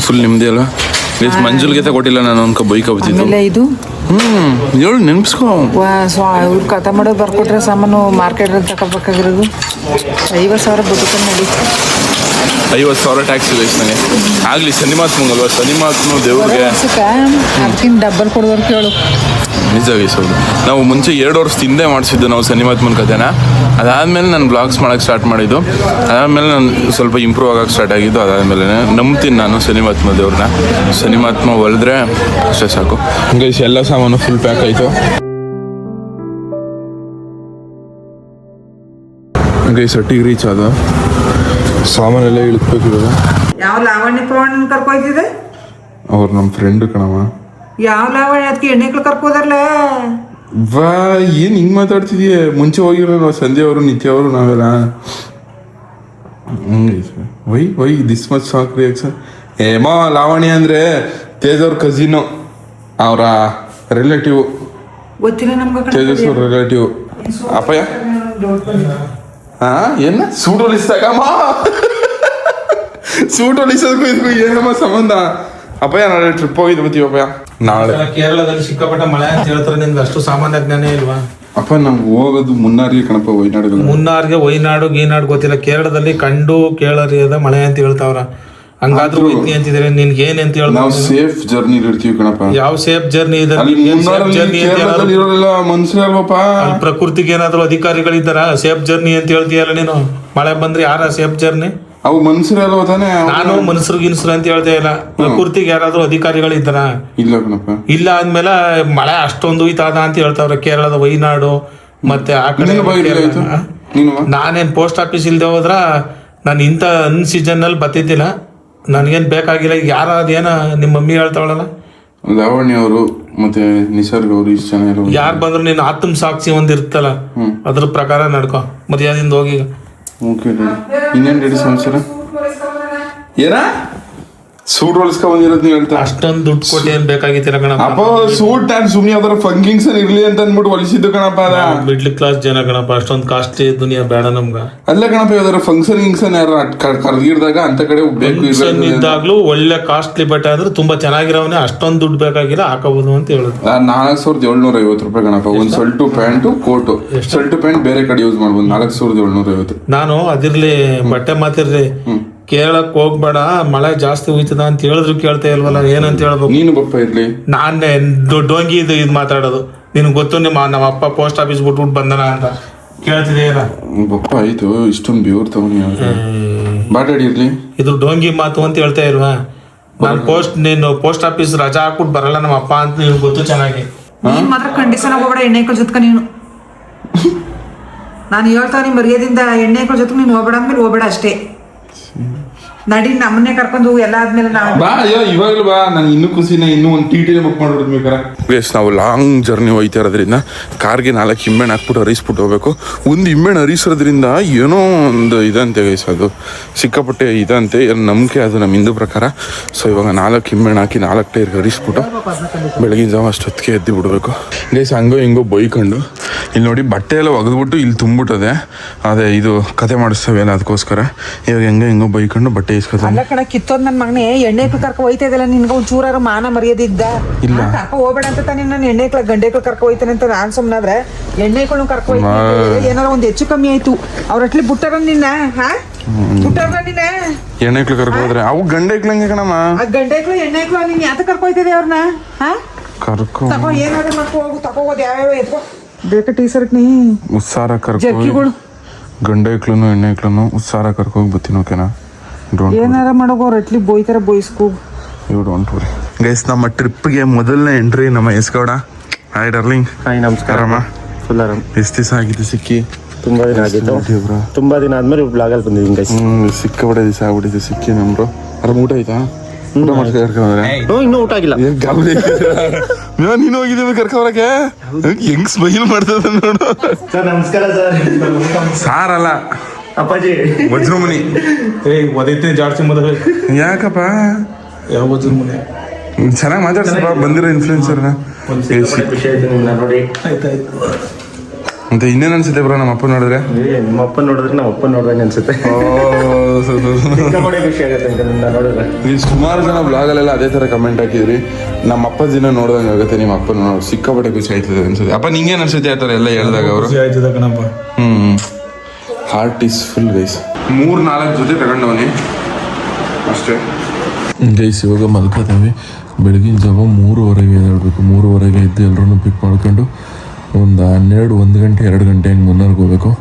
ಫುಲ್ ನಿಮ್ಮದೇ ಅಲ್ಲ. ಎಷ್ಟು ಮಂಜುಲ್ಗೆ ತಗೊಟ್ಟಿಲ್ಲ ನಾನು ಅನ್ಕೊ ಬೈಕಬ್ತಿದ್ದು. ಇದು ಹೇಳು ನೆನ್ಪಿಸ್ಕೊ. ಇವ್ರು ಕಥೆ ಮಾಡೋದು ಬರ್ಕೊಟ್ರೆ ಸಾಮಾನು ಮಾರ್ಕೆಟ್ರಲ್ಲಿ ತಗೋಬೇಕಾಗಿರೋದು 50,000 ಬಿಟ್ಟು ನಡಿ. 50,000 ಟ್ಯಾಕ್ಸ್ ಇದೆ ನನಗೆ. ಆಗಲಿ ಶನಿಮಾತ್ಮಂಗಲ್ವಾ, ಶನಿಮಾತ್ಮ ದೇವ್ರಿಗೆ ಅದಕ್ಕಿಂತ ಡಬ್ಬಲ್ ಕೊಡೋರು ಕೇಳು. ನಿಜ ಗೈಸ್ ಹೌದು. ನಾವು ಮುಂಚೆ 2 ವರ್ಷದ ಹಿಂದೆ ಮಾಡಿಸಿದ್ದು ನಾವು ಶನಿಮಾತ್ಮನ ಕಥೆನ. ಅದಾದಮೇಲೆ ನಾನು ಬ್ಲಾಗ್ಸ್ ಮಾಡೋಕ್ಕೆ ಸ್ಟಾರ್ಟ್ ಮಾಡಿದ್ದು. ಅದಾದಮೇಲೆ ನಾನು ಸ್ವಲ್ಪ ಇಂಪ್ರೂವ್ ಆಗೋಕ್ಕೆ ಸ್ಟಾರ್ಟ್ ಆಗಿದ್ದು. ಅದಾದಮೇಲೆ ನಂಬ್ತೀನಿ ನಾನು ಶನಿಮಾತ್ಮ ದೇವ್ರನ್ನ. ಶನಿಮಾತ್ಮ ಒಲಿದ್ರೆ ಅಷ್ಟೇ ಸಾಕು. ಗೈಸ್ ಎಲ್ಲ ಸಾಮಾನು ಫುಲ್ ಪ್ಯಾಕ್ ಆಯಿತು. ಗೈಸ್ ಒಟ್ಟಿಗೆ ರೀಚ್ ಆದ ಸಾಮಾನೆಲ್ಲ ಇಳಿಸ್ಬೇಕು ಇವಾಗ. ಯಾವ ಲಾವಣ್ಯ ಪ್ರವಣ್ಣನ ಕರ್ಕೊಯ್ತಿದೆ? ಅವ್ರು ನಮ್ಮ ಫ್ರೆಂಡ್ ಕಣವ. ಯಾವ ಲಾವಣ್ಯ? ಅದಕ್ಕೆ ಎಣ್ಣೆಗಳು ಕರ್ಕೋದಾರಲ್ಲ. ವಾ ಏನು ಹಿಂಗೆ ಮಾತಾಡ್ತಿದೀಯ? ಮುಂಚೆ ಹೋಗಿರೋ ನಾವು ಸಂಜೆ ಅವರು ನಿತ್ಯ ಅವರು ನಾವೆಲ್ಲ ವೈ ದಿಸ್ ಮಚ್ ಸಾಕ್ ರಿಯಾಕ್ಷನ್. ಏಮೋ ಲಾವಣ್ಯ ಅಂದರೆ ತೇಜ್ ಅವ್ರ ಕಸಿನು, ಅವರ ರಿಲೇಟಿವ್. ಗೊತ್ತಿಲ್ಲ ನಮ್ಗೆ. ತೇಜಸ್ ಅವ್ರ ರಿಲೇಟಿವ್. ಅಪ್ಪಯ್ಯ ಏನ ಸೂಟ್ ಹೊಲಿಸ್ದಾಗಮ್ಮ? ಸೂಟ್ ಹೊಲಿಸೋದಕ್ಕೂ ಇದಕ್ಕೂ ಏನಮ್ಮ ಸಂಬಂಧ? ಅಪ್ಪಯ್ಯ ನಾಳೆ ಟ್ರಿಪ್ ಹೋಗಿದ್ದು ಬರ್ತೀವಿ ಅಪ್ಪಯ್ಯ. ನಾಳೆ ಕೇರಳದಲ್ಲಿ ಸಿಕ್ಕಾಪಟ್ಟ ಮಳೆ ಅಂತ ಹೇಳ್ತಾರೆ. ನಿಮ್ಗೆ ಅಷ್ಟು ಸಾಮಾನ್ಯ ಜ್ಞಾನ ಇಲ್ವಾ? ಅಪ್ಪ ನಾವು ಹೋಗೋದು ಮುನ್ನಾರಿಗೆ ಕಣಪ್ಪ, ವೈನಾಡಿಗೆ. ಮುನ್ನಾರ್ಗೆ ವೈನಾಡು ಗೀನಾಡು ಗೊತ್ತಿಲ್ಲ. ಕೇರಳದಲ್ಲಿ ಕಂಡು ಕೇಳರಿಯದ ಮಳೆ ಅಂತ ಹೇಳ್ತಾವ್ರ. ಹಂಗಾದ್ರೂ ವೈದ್ನಿ ಅಂತಿದ್ರೆ ನಿನ್ಗೆ ಏನ್ ಅಂತ ಹೇಳ್ತಾರೆ? ನಾವು ಸೇಫ್ ಜರ್ನಿ ಇರ್ತೀವಿ ಕಣಪ್ಪ. ಯಾವ ಸೇಫ್ ಜರ್ನಿ ಇದೆ? ಮನುಷ್ಯ ಅಲ್ವಪ್ಪ. ಪ್ರಕೃತಿಗೆ ಏನಾದ್ರು ಅಧಿಕಾರಿಗಳಿದ್ದಾರ? ಸೇಫ್ ಜರ್ನಿ ಅಂತ ಹೇಳ್ತೀಯಲ್ಲ ನೀನು. ಮಳೆ ಬಂದ್ರೆ ಯಾರ ಸೇಫ್ ಜರ್ನಿ? ಅವು ಮನುಷ್ಯರೇ ಅಲ್ವ ತಾನೆ? ನಾನು ಮನುಷ್ಯರು ಗಿನ್ಸರು ಅಂತ ಹೇಳ್ತಾ ಇಲ್ಲ. ಪ್ರಕೃತಿಗೆ ಯಾರಾದ್ರೂ ಅಧಿಕಾರಿಗಳಿದ್ದಾರ? ಇಲ್ಲ ಕಣಪ್ಪ. ಇಲ್ಲ ಅಂದ್ಮೇಲೆ ಮಳೆ ಅಷ್ಟೊಂದು ಇದಾದ ಅಂತ ಹೇಳ್ತಾವ್ರೆ. ಕೇರಳದ ವೈನಾಡು ಮತ್ತೆ ಆ ಕಡೆ. ನಾನೇನ್ ಪೋಸ್ಟ್ ಆಫೀಸ್ ಇಲ್ದೆ ಹೋದ್ರ ನಾನು ಇಂಥ ಅನ್ಸೀಸನ್ ಅಲ್ಲಿ ಬತ್ತಿದ್ದಿಲ್ಲ. ನನ್ಗೇನ್ ಬೇಕಾಗಿಲ್ಲ. ಈಗ ಯಾರ ಅದೇನ ನಿಮ್ಮ ಮಮ್ಮಿ ಹೇಳ್ತಾವಳಲ್ಲ, ಲಾವಣ್ಯ ಅವರು ಮತ್ತೆ ನಿಸರ್ಗ ಅವರು ಇಷ್ಟು ಜನ ಇರೋ ಯಾರು ಬಂದ್ರು ನೀನು ಆತ್ಮ ಸಾಕ್ಷಿ ಒಂದಿರ್ತಲ್ಲ, ಅದ್ರ ಪ್ರಕಾರ ನಡ್ಕೊ. ಮರ್ಯಾದಿಂದ ಹೋಗಿ. Okay daddy. ಇನ್ನೇನು ಡ್ಯಾಡಿ ಸಮಾಚಾರ? ಏನ ಸೂಟ್ ಹೊಲಿಸ್ಕೊ ಬಂದಿರೋದು ನೀವು ಹೇಳ್ತಾ? ಅಷ್ಟೊಂದು ದುಡ್ಡು ಕೊಟ್ಟು ಏನ್ ಬೇಕಾಗಿತ್ತಿಲ್ಲ ಕಣಪ್ಪ. ಅಪ್ಪ ಸೂಟ್ ನಾನು ಸುಮ್ಮನೆ ಯಾವ್ದಾರ ಫಂಕ್ಷನ್ ಇರ್ಲಿ ಅಂತ ಅಂದ್ಬಿಟ್ಟು ಹೊಲಿಸಿದ್ದು ಕಣಪ್ಪ. ಅದ ಮಿಡ್ಲ್ ಕ್ಲಾಸ್ ಜನ ಕಣಪ್ಪ. ಅಷ್ಟೊಂದು ಕಾಸ್ಟ್ಲಿ ದುನಿಯಾ ಬೇಡ ನಮ್ಗ. ಅಲ್ಲ ಕಣಪ್ಪ, ಯಾವ್ದಾರ ಫಂಕ್ಷನ್ ಗಿಂಕ್ಷನ್ ಯಾರು ಕರ್ದಿರ್ದಾಗ ಅಂತ ಕಡೆ ಬೇಕು ಇದ್ದಾಗ್ಲೂ ಒಳ್ಳೆ ಕಾಸ್ಟ್ಲಿ ಬಟ್ಟೆ ಆದ್ರೆ ತುಂಬಾ ಚೆನ್ನಾಗಿರೋವನೇ. ಅಷ್ಟೊಂದು ದುಡ್ಡು ಬೇಕಾಗಿಲ್ಲ, ಹಾಕಬಹುದು ಅಂತ ಹೇಳುದು. 4,750 ರೂಪಾಯಿ ಕಣಪ್ಪ. ಒಂದು shirt pant coat. Shirt pant ಬೇರೆ ಕಡೆ ಯೂಸ್ ಮಾಡ್ಬೋದು. 4,750. ನಾನು ಅದಿರ್ಲಿ ಬಟ್ಟೆ ಮಾತಿರ್ಲಿ, ಕೇರಳಕ್ಕೆ ಹೋಗ್ಬೇಡ ಮಳೆ ಜಾಸ್ತಿ ಹೋಯ್ತದ ಅಂತ ಹೇಳಿದ್ರು ಕೇಳ್ತಾ ಇಲ್ವಲ್ಲ. ಏನಂತ ಹೇಳ್ಬೇಕು? ನೀನು ಬಪ್ಪ ಇರ್ಲಿ. ನಾನೇ ಡೋಂಗಿ ಇದು ಮಾತಾಡೋದು. ನಿನ್ಗೆ ಗೊತ್ತು ನಮ್ಮ ಅಪ್ಪ ಪೋಸ್ಟ್ ಆಫೀಸ್ ಬಿಟ್ಬಿಟ್ಟು ಬಂದನ ಅಂತ ಕೇಳ್ತಿದೆಯಲ್ಲ. ಬಪ್ಪ ಆಯ್ತು, ಇಷ್ಟೊಂದು ಬೇವ್ರು ತಗೊಂಡಿ ಬಾಟಾಡಿ ಇರ್ಲಿ. ಇದು ಡೋಂಗಿ ಮಾತು ಅಂತ ಹೇಳ್ತಾ ಇಲ್ವಾ? ನೀನು ಪೋಸ್ಟ್ ಆಫೀಸ್ ರಜಾ ಹಾಕ್ಬಿಟ್ಟು ಬರಲ್ಲ ನಮ್ಮ ಅಪ್ಪ ಅಂತ ನಿನ್ಗೆ ಗೊತ್ತು ಚೆನ್ನಾಗಿ. ನೀನ್ ಮಾತ್ರ ಕಂಡೀಷನ್ ಹೋಗ್ಬೇಡ ಎಣ್ಣೆಕಲ್ ಜೊತೆಕ ನೀನು. ನಾನು ಹೇಳ್ತಾನೆ ಮರ್ಯಾದಿಂದ ಎಣ್ಣೆಕಲ್ ಜೊತೆಗೆ ನೀನು ಹೋಗ್ಬೇಡ ಅಂದ್ಮೇಲೆ ಹೋಗ್ಬೇಡ ಅಷ್ಟೇ. ನಡಿ ನಮ್ಮನ್ನೇ ಕರ್ಕೊಂಡು ಎಲ್ಲ ಆದ್ಮೇಲೆ ನಾವು ಬಾ. ಅಯ್ಯೋ ಇವಾಗಲೂ ಬಾ. ನಾನು ಇನ್ನೂ ಖುಷಿನ ಇನ್ನೂ ಒಂದು ಟಿ ಬುಕ್ ಮಾಡ್ಬಿಡ್ಬೇಕಾರೆ. ಬೇಸ್ ನಾವು ಲಾಂಗ್ ಜರ್ನಿ ಹೋಯ್ತಾ ಇರೋದ್ರಿಂದ ಕಾರ್ಗೆ 4 ಹಿಂಬೆಣ್ಣೆ ಹಾಕ್ಬಿಟ್ಟು ಹರಿಸ್ಬಿಟ್ಟು ಹೋಗ್ಬೇಕು. ಒಂದು ಹಿಂಬೆಣ್ಣೆ ಹರಿಸೋದ್ರಿಂದ ಏನೋ ಒಂದು ಇದಂತೆ ಗೈಸ್, ಅದು ಸಿಕ್ಕಾಪಟ್ಟೆ ಇದಂತೆ ನಂಬಿಕೆ ಅದು ನಮ್ಮ ಹಿಂದೂ ಪ್ರಕಾರ. ಸೊ ಇವಾಗ 4 ಹಿಂಬೆಣ್ಣೆ ಹಾಕಿ 4 ಟೈರ್ಗೆ ಹರಿಸ್ಬಿಟ್ಟು ಬೆಳಗಿನ ಜಾವ ಅಷ್ಟೊತ್ತಿಗೆ ಎದ್ದು ಬಿಡಬೇಕು ಗೈಸ್. ಹಂಗೋ ಹಿಂಗೋ ಬೈಕೊಂಡು ಇಲ್ಲಿ ನೋಡಿ ಬಟ್ಟೆ ಎಲ್ಲ ಒಗೆದ್ಬಿಟ್ಟು ಇಲ್ಲಿ ತುಂಬಿಟ್ಟದೆ. ಅದೇ ಇದು ಕತೆ ಮಾಡಿಸ್ತೇವೆ ಅದಕ್ಕೋಸ್ಕರ ಇವಾಗ ಹೆಂಗೋ ಬೈಕೊಂಡು ಬಟ್ಟೆ ಇಸ್ಕೊತಾನೆ. ಅಲ್ಲ ಕಣ ಕಿತ್ತೋದ್ ನನ್ನ ಮಗನೇ. ಎಣ್ಣೆಕ್ಳು ಕರ್ಕೊ ಹೋಯ್ತಾ ಇದೆಲ್ಲ. ನಿನ್ಗೆ ಒಂದು ಚೂರಾರು ಮಾನ ಮರ್ಯಾದಿದ್ದ ಇಲ್ಲ. ಕರ್ಕೊ ಹೋಗ್ಬೇಡ ಅಂತ ತಾನೇ ನಾನು ಎಣ್ಣೆಕ್ಳ ಗಂಡೆಕ್ಳು ಕರ್ಕೊ ಹೋಯ್ತಾನೆ ಅಂತ ನಾನು ಸುಮ್ಮನಾದ್ರೆ ಎಣ್ಣೆಕ್ಳು ಕರ್ಕೊ ಹೋಯ್ತು. ಏನಾರ ಒಂದು ಹೆಚ್ಚು ಕಮ್ಮಿ ಆಯ್ತು. ಅವ್ರಟ್ಲಿ ಬುಟ್ಟಾರ ನಿನ್ನ ಬುಟ್ಟಾರ ನಿನ್ನ ಎಣ್ಣೆಕ್ಳು ಕರ್ಕೊ ಹೋದ್ರೆ ಅವು ಗಂಡೆಕ್ಳಂಗೆ ಕಣಮ್ಮ. ಆ ಗಂಡೆಕ್ಳು ಎಣ್ಣೆಕ್ಳು ನೀನ್ ಯಾತ ಕರ್ಕೊ ಹೋಯ್ತದೆ ಅವ್ರನ್ನ? ಕರ್ಕೊ ತಗೋ ಏನಾದ್ರು ಮಾಡ್ಕೊ ಹೋಗು. ತಗೋದು ಯಾವ್ಯಾವ ಎತ್ಕೊ ಬೇಕಾ ಟೀ ಶರ್ಟ್ ನೀ ಉತ್ಸಾರ ಕರ್ಕೊ. ಗಂಡೆಕ್ಳು ಎಣ್ಣೆಕ್ಳು ಉತ್ಸಾರ ಕರ್ಕೋಗಿ ಬರ್ತೀನಿ. ಓಕೆನಾ? ಏನಾರ ಮಾಡೋಗೋ ರಟ್ಲಿ ಬೋಯ್ತಾರ ಬೋಯ್ಸ್ಕೋ. ಗೈಸ್ ನಮ್ಮ ಟ್ರಿಪ್ಗೆ ಮೊದಲನೇ ಎಂಟ್ರಿ ನಮ್ಮ S Gowda. Hi darling. Hi ನಮಸ್ಕಾರಮ್ಮ. Full ಆರಾಮ್. ಎಷ್ಟು ದಿವಸ ಆಗಿತ್ತು ಸಿಕ್ಕಿ? ತುಂಬಾ ದಿನ ಆಗಿತ್ತು. ತುಂಬಾ ದಿನ ಆದ್ಮೇಲೆ ಬ್ಲಾಗಲ್ಲಿ ಬಂದಿದ್ದೀನಿ ಗೈಸ್. ಸಿಕ್ಕಾಪಟ್ಟೆ ದಿವಸ ಆಗ್ಬಿಟ್ಟಿದೆ ಸಿಕ್ಕಿ ನಮ್ರು. ಆರಾಮ್ ಊಟ ಆಯ್ತಾ? ಊಟ ಮಾಡ್ಕೊಂಡ್ರೆ ಇನ್ನೂ ಊಟ ಆಗಿಲ್ಲ. ನೀನು ಹೋಗಿದ್ದೀವಿ ಕರ್ಕೊಂಡ್ರಕ್ಕೆ ಹೆಂಗ್ ಸ್ಮೈಲ್ ಮಾಡ್ತದ ನೋಡು. ಸರ್ ನಮಸ್ಕಾರ ಸರ್. ಸಾರಲ್ಲ ಅಪ್ಪಾಜಿ ವಜ್ರಮುನಿ. ಒದೈತೆ ಜಾಸ್ತಿ ಮದುವೆ ಯಾಕಪ್ಪ? ಯಾವ ವಜ್ರಮುನಿ? ಚೆನ್ನಾಗಿ ಮಾತಾಡ್ಸಪ್ಪ ಬಂದಿರೋ ಇನ್ಫ್ಲೂಯೆನ್ಸರ್ನ. ಖುಷಿ ಆಯ್ತು ನಿಮ್ಮನ್ನ ನೋಡಿ. ಆಯ್ತಾಯ್ತು. ಮತ್ತೆ ಇನ್ನೇನು ಅನ್ಸುತ್ತೆ ಬ್ರೋ ನಮ್ಮ ಅಪ್ಪ ನೋಡಿದ್ರೆ? ನಿಮ್ಮ ಅಪ್ಪ ನೋಡಿದ್ರೆ ನಮ್ಮ ಅಪ್ಪ ನೋಡ್ದಂಗೆ ಅನ್ಸುತ್ತೆ. ಖುಷಿ ಆಗುತ್ತೆ ನಿಮ್ಮನ್ನ ನೋಡಿದ್ರೆ. ನೀವು ಸುಮಾರು ಜನ ಬ್ಲಾಗಲ್ಲೆಲ್ಲ ಅದೇ ಥರ ಕಮೆಂಟ್ ಹಾಕಿದ್ರಿ. ನಮ್ಮ ಅಪ್ಪ ದಿನ ನೋಡ್ದಂಗೆ ಆಗುತ್ತೆ ನಿಮ್ಮ ಅಪ್ಪ ನೋಡಿ. ಸಿಕ್ಕಾಪಟ್ಟೆ ಖುಷಿ ಆಯ್ತದೆ ಅನ್ಸುತ್ತೆ. ಅಪ್ಪ ನಿಂಗೇನು ಅನ್ಸುತ್ತೆ ಆ ಥರ ಎಲ್ಲ ಹೇಳಿದಾಗ ಅವರು? ಖುಷಿ ಆಯ್ತದ ಕಣಪ್ಪ. Heart is full guys. 3-4 ಜೊತೆ ತಗೊಂಡವನಿ. ಅಷ್ಟೇ ಗೈಸ್. ಇವಾಗ ಮಲ್ಕೋತೀವಿ. ಬೆಳಗಿನ ಜಾವ 3:30ಗೆ ಎದ್ದೇಳಬೇಕು. 3:30ಗೆ ಎದ್ದು ಎಲ್ಲರೂ ಪಿಕ್ ಮಾಡ್ಕೊಂಡು ಒಂದು 1 ಗಂಟೆ 2 ಗಂಟೆ ಹಂಗೆ ಮುನ್ನಾರ್ಗೆ ಹೋಗ್ಬೇಕು.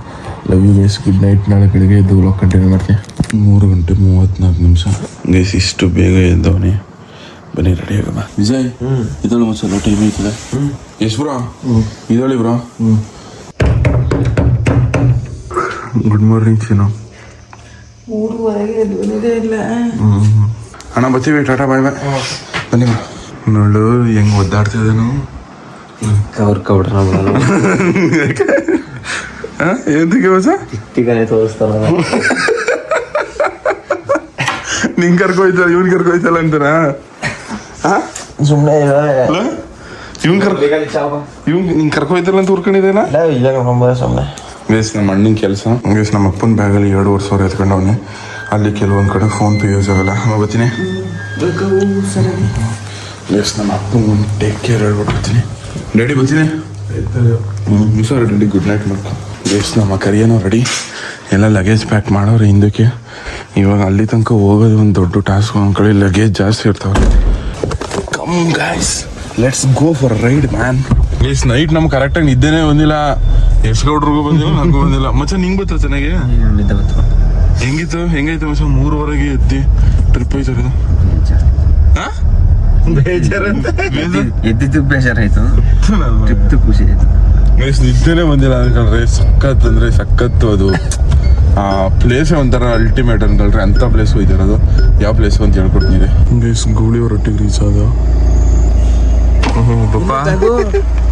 Love you guys, good night. ನಾಳೆ ಬೆಳಗ್ಗೆ ಎದ್ದು ವ್ಲಾಗ್ ಕಂಟಿನ್ಯೂ ಮಾಡ್ತೀನಿ. 3:34 ಗೈಸ್. ಇಷ್ಟು ಬೇಗ ಎದ್ದವನಿ. ಬನ್ನಿ ರೆಡಿ ಆಗಮ್ಮ. ವಿಜಯ್ ಇದೊಳು ಒಂದ್ಸಲ ಟೈಮ್ ಐತದೆ. ಎಷ್ಟು ಬ್ರೋ? ಇದೊಳಿ ಬ್ರೋ. Good morning Cheenu. 3:30ಗೆ ಎದ್ದು ಬಂದಿದೆ ಇಲ್ಲ. ಅಣ್ಣ ಬರ್ತೀವಿ. ಟಾಟಾ ಬಾಯ್ ಬಾಯ್. ಬನ್ನಿ ಬ್ರೋ. ನೋಡು ಹೆಂಗೆ ಒದ್ದಾಡ್ತಿದ್ದೇನು. ಎಂತಕ್ಕೆ ಹೊಸ ಟಿಕನೆ ತೋರಿಸ್ತಾರ. ನಿಂಗೆ ಕರ್ಕೋಯ್ತಲ್ಲ ಇವ್ನು ಕರ್ಕೋಯ್ತಲ್ಲ ಅಂತಾನ. ಸುಮ್ಮನೆ ನಿಂಗೆ ಕರ್ಕೋಯ್ತಲ್ಲ ಅಂತ ಉರ್ಕೊಂಡಿದ್ದೇನ. ಸುಮ್ಮನೆ ಗೇಸ್ ನಮ್ಮ ಅಣ್ಣನ ಕೆಲಸ. ಗೇಸ್ ನಮ್ಮ ಅಪ್ಪನ ಬ್ಯಾಗಲ್ಲಿ 2,500 ಎತ್ಕೊಂಡವನೆ. ಅಲ್ಲಿ ಕೆಲವೊಂದು ಕಡೆ ಫೋನ್ ಪೇ ಯೂಸ್ ಆಗಲ್ಲ. ಬರ್ತೀನಿ ಗೇಸ್. ನಮ್ಮ ಅಪ್ಪನ ಒಂದು ಟೇಕ್ ಕೇರ್ ಹೇಳ್ಬಿಡ್ತೀನಿ. ರೆಡಿ ಬರ್ತೀನಿ. Sir ready. ಗುಡ್ ನೈಟ್ ಮಾಡ್ಕೊ. ಗೇಸ್ ನಮ್ಮ ಕರಿಯನೋ ರೆಡಿ. ಎಲ್ಲ ಲಗೇಜ್ ಪ್ಯಾಕ್ ಮಾಡೋರು ಹಿಂದಕ್ಕೆ. ಇವಾಗ ಅಲ್ಲಿ ತನಕ ಹೋಗೋದು ಒಂದು ದೊಡ್ಡ ಟಾಸ್ಕ್. ಒಂದು ಕಡೆ ಲಗೇಜ್ ಜಾಸ್ತಿ ಇರ್ತಾವೆ. Come guys, let's go for ride man. Guys night ನಮ್ಗೆ ಕರೆಕ್ಟಾಗಿ ನಿದ್ದೆನೇ ಬಂದಿಲ್ಲ. ಎಷ್ಟು ಗೌಡ್ರಿಗೂ ಬಂದಿಲ್ಲ, ನನಗೂ ಬಂದಿಲ್ಲ. ಮಚ್ಚ ನಿಂಗೆ ಗೊತ್ತಾ ಚೆನ್ನಾಗಿ? ಹೆಂಗೈತೆ ಮಚ್ಚ? 3:30ಗೆ ಎದ್ದಿ ಟ್ರಿಪ್ ಹೋಯ್ತು. ಎದ್ದಿದ್ದು ಬೇಜಾರಾಯ್ತು, ಟ್ರಿಪ್ದು ಖುಷಿ ಆಯ್ತು. ಗೈಸ್ ನಿದ್ದೆನೇ ಬಂದಿಲ್ಲ ಅನ್ಕೊಂಡ್ರೆ. ಸಖತ್ ಅಂದರೆ ಸಖತ್ತು. ಅದು ಆ ಪ್ಲೇಸೇ ಒಂಥರ ಅಲ್ಟಿಮೇಟ್ ಅನ್ಕೊಳ್ರಿ. ಅಂಥ ಪ್ಲೇಸ್ ಹೋಯ್ತಿರೋದು. ಯಾವ ಪ್ಲೇಸ್ ಅಂತ ಹೇಳ್ಕೊಡ್ತೀನಿ. ಗೈಸ್ ಗೂಳಿಯವ್ರ ಒಟ್ಟಿಗೆ ರೀಚ್ ಆದ.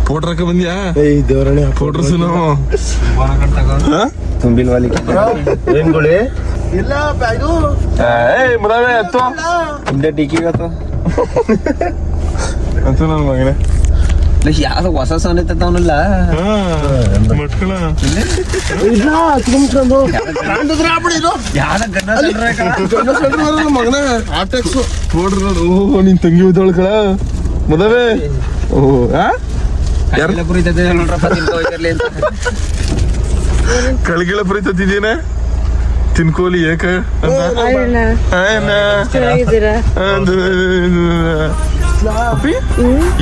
ಫೋಟ್ರಕ್ಕೆ ಬಂದ್ಯಾ? ಫೋಟ್ರಸ್ ನಾವು ತುಂಬಿಲ್ವಾಲಿ ಏನ್ ಗುಳಿ ಇಲ್ಲ ಬ್ಯಾಗು ಮುದಾವೆ ಎತ್ತು ಹಿಂದೆ ಡಿಕ್ಕಿಗತ್ತು ಅಂತ ನನ್ನ ಮಗನೇ. ಯಾವ್ದು ಹೊಸ ಸೌಂಡ್ ಐತ ಅವನಲ್ಲ ಮಟ್ಕಳ ಮಗನ ಆಟೆಕ್ಸು ನೋಡ್ರಿ. ನೋಡು ಓಹೋ ನಿನ್ ತಂಗಿ ಹೋಯ್ತಾಳ ಕಳ ಮುದಾವೆ. ಓಹೋ ಯಾರೆಲ್ಲ ಪುರಿತದೆ ನೋಡ್ರಪ್ಪ ತಿನ್ಕೋಯ್ತಿರ್ಲಿ ಅಂತ. ಕಳಗಿಳ ಪ್ರೀತಿದ್ದೇನೆ ತಿನ್ಕೋಲಿ ಏಕ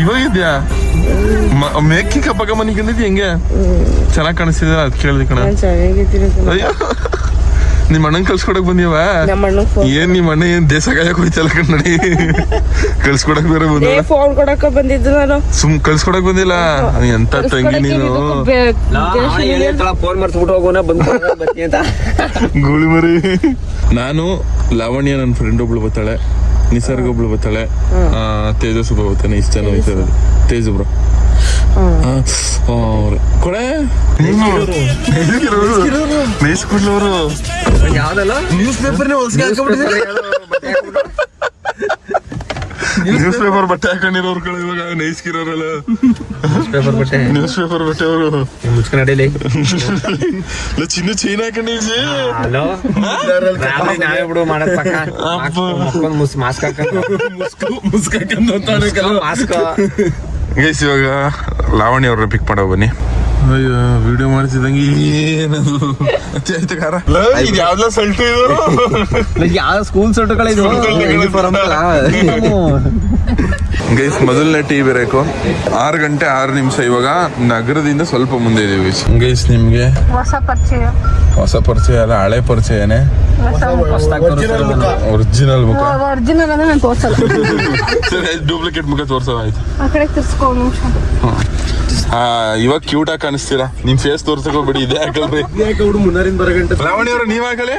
ಇವಾಗ ಇದ್ಯಾ ಮೇಕಿ ಕಪ್ಪಗ ಮನಿ ಕಂಡಿದ್ದಿ ಹೆಂಗೆ ಚೆನ್ನಾಗ್ ಕಾಣಿಸ್ತಿದ ಅದ್ ಕೇಳಿದೆ ಕಣ. ಅಯ್ಯೋ ನಿಮ್ ಅಣ್ಣನ್ ಕಲ್ಸ್ಕೊಡಕ್ ಬಂದಿವ? ಏನ್ ನಿಮ್ ಅಣ್ಣ ಏನ್ ದೇಶ ಕಾಯಕ್ ಹೋಯ್ತಲ್ಲ ಕಣ್ಣಡಿ. ಕಲ್ಸ್ಕೊಡಕ್ ಬೇರೆ ಬಂದ. ಫೋನ್ ಕೊಡಕ ಬಂದಿದ್ದು ನಾನು. ಕಲ್ಸ್ಕೊಡಕ್ ಬಂದಿಲ್ಲ. ಎಂತ ತಂಗಿ ನೀನು. ಫೋನ್ ಮಾಡಿಸ್ಬಿಟ್ಟು ಹೋಗೋಣ ಬಂದ್ ಅಂತ ಗೋಳಿ ಮರಿ. ನಾನು ಲಾವಣ್ಯ ನನ್ನ ಫ್ರೆಂಡ್ ಒಬ್ಳು ಬರ್ತಾಳೆ, ನಿಸರ್ಗ ಒಬ್ಳು ಬರ್ತಾಳೆ, ತೇಜಸ್ ಒಬ್ಬ ಬರ್ತಾನೆ. ಇಷ್ಟ ಜನ ಹೋಯ್ತಾರೆ. ತೇಜ್ ಬ್ರೋ ಕೊಡೆ ಮೇಯಿಸ್ಕೊಡ್ಲವರು ಯಾವ್ದಲ್ಲ ನ್ಯೂಸ್ ಪೇಪರ್ ನ್ಯೂಸ್ ಪೇಪರ್ ಬಟ್ಟೆ ಹಾಕೊಂಡಿರೋರು ಕಡೆ ಇವಾಗ ನೈಸ್ಕಿರೋರಲ್ಲ. ನ್ಯೂಸ್ ಪೇಪರ್ ಬಟ್ಟೆ ಅವರು ಮುಚ್ಕ ನಡೀಲಿ. ಚಿನ್ನ ಚೈನ್ ಹಾಕೊಂಡಿದ್ವಿ. ಹಲೋ ನಾವೇ ಬಿಡು ಮಾಡದ್ ಪಕ್ಕ ಮಾಸ್ಕ್ ಮಾಸ್ಕ್. ಗೈಸ್ ಇವಾಗ ಲಾವಣ್ಯ ಅವ್ರನ್ನ ಪಿಕ್ ಮಾಡೋ ಬನ್ನಿ. ಅಯ್ಯೋ ವಿಡಿಯೋ ಮಾಡ್ತಿದ್ದಂಗೆ ಏನದು ಆಯ್ತು ಕಾರ. ಇದು ಯಾವ್ದೋ ಸಲ್ಟು ಇದು ಯಾವ ಸ್ಕೂಲ್ ಸೊಟ್ಟುಗಳಿದು. ಗೈಸ್ ಮೊದಲನೇ ಟೀ ಬೇಕು. 6 ಗಂಟೆ 6 ನಿಮಿಷ. ಇವಾಗ ನಗರದಿಂದ ಸ್ವಲ್ಪ ಮುಂದೆ ಇದೀವಿ ಗೈಸ್. ನಿಮ್ಗೆ ಹೊಸ ಪರಿಚಯ ಅಲ್ಲ, ಹಳೆ ಪರಿಚಯನೇ. ಒರಿಜಿನಲ್ ಮುಖ. ಒರಿಜಿನಲ್ ಅಂದ್ರೆ ನಾನು ತೋರ್ಸಲ್ಲ. ಸರಿ ಡೂಪ್ಲಿಕೇಟ್ ಮುಖ ತೋರ್ಸೋ ಆಯ್ತು. ಆ ಕಡೆ ತಿರ್ಸ್ಕೊ ನಿಮಿಷ. ಇವಾಗ ಕ್ಯೂಟ್ ಆಗಿ ಕಾಣಿಸ್ತೀರಾ. ನಿಮ್ ಫೇಸ್ ತೋರ್ಸಕ್ ಹೋಗ್ಬೇಡಿ. ಇದೇ ಹಾಕಲ್ರಿ. ಲಾವಣಿ ಅವ್ರ ನೀವ್ ಹಾಕಲಿ.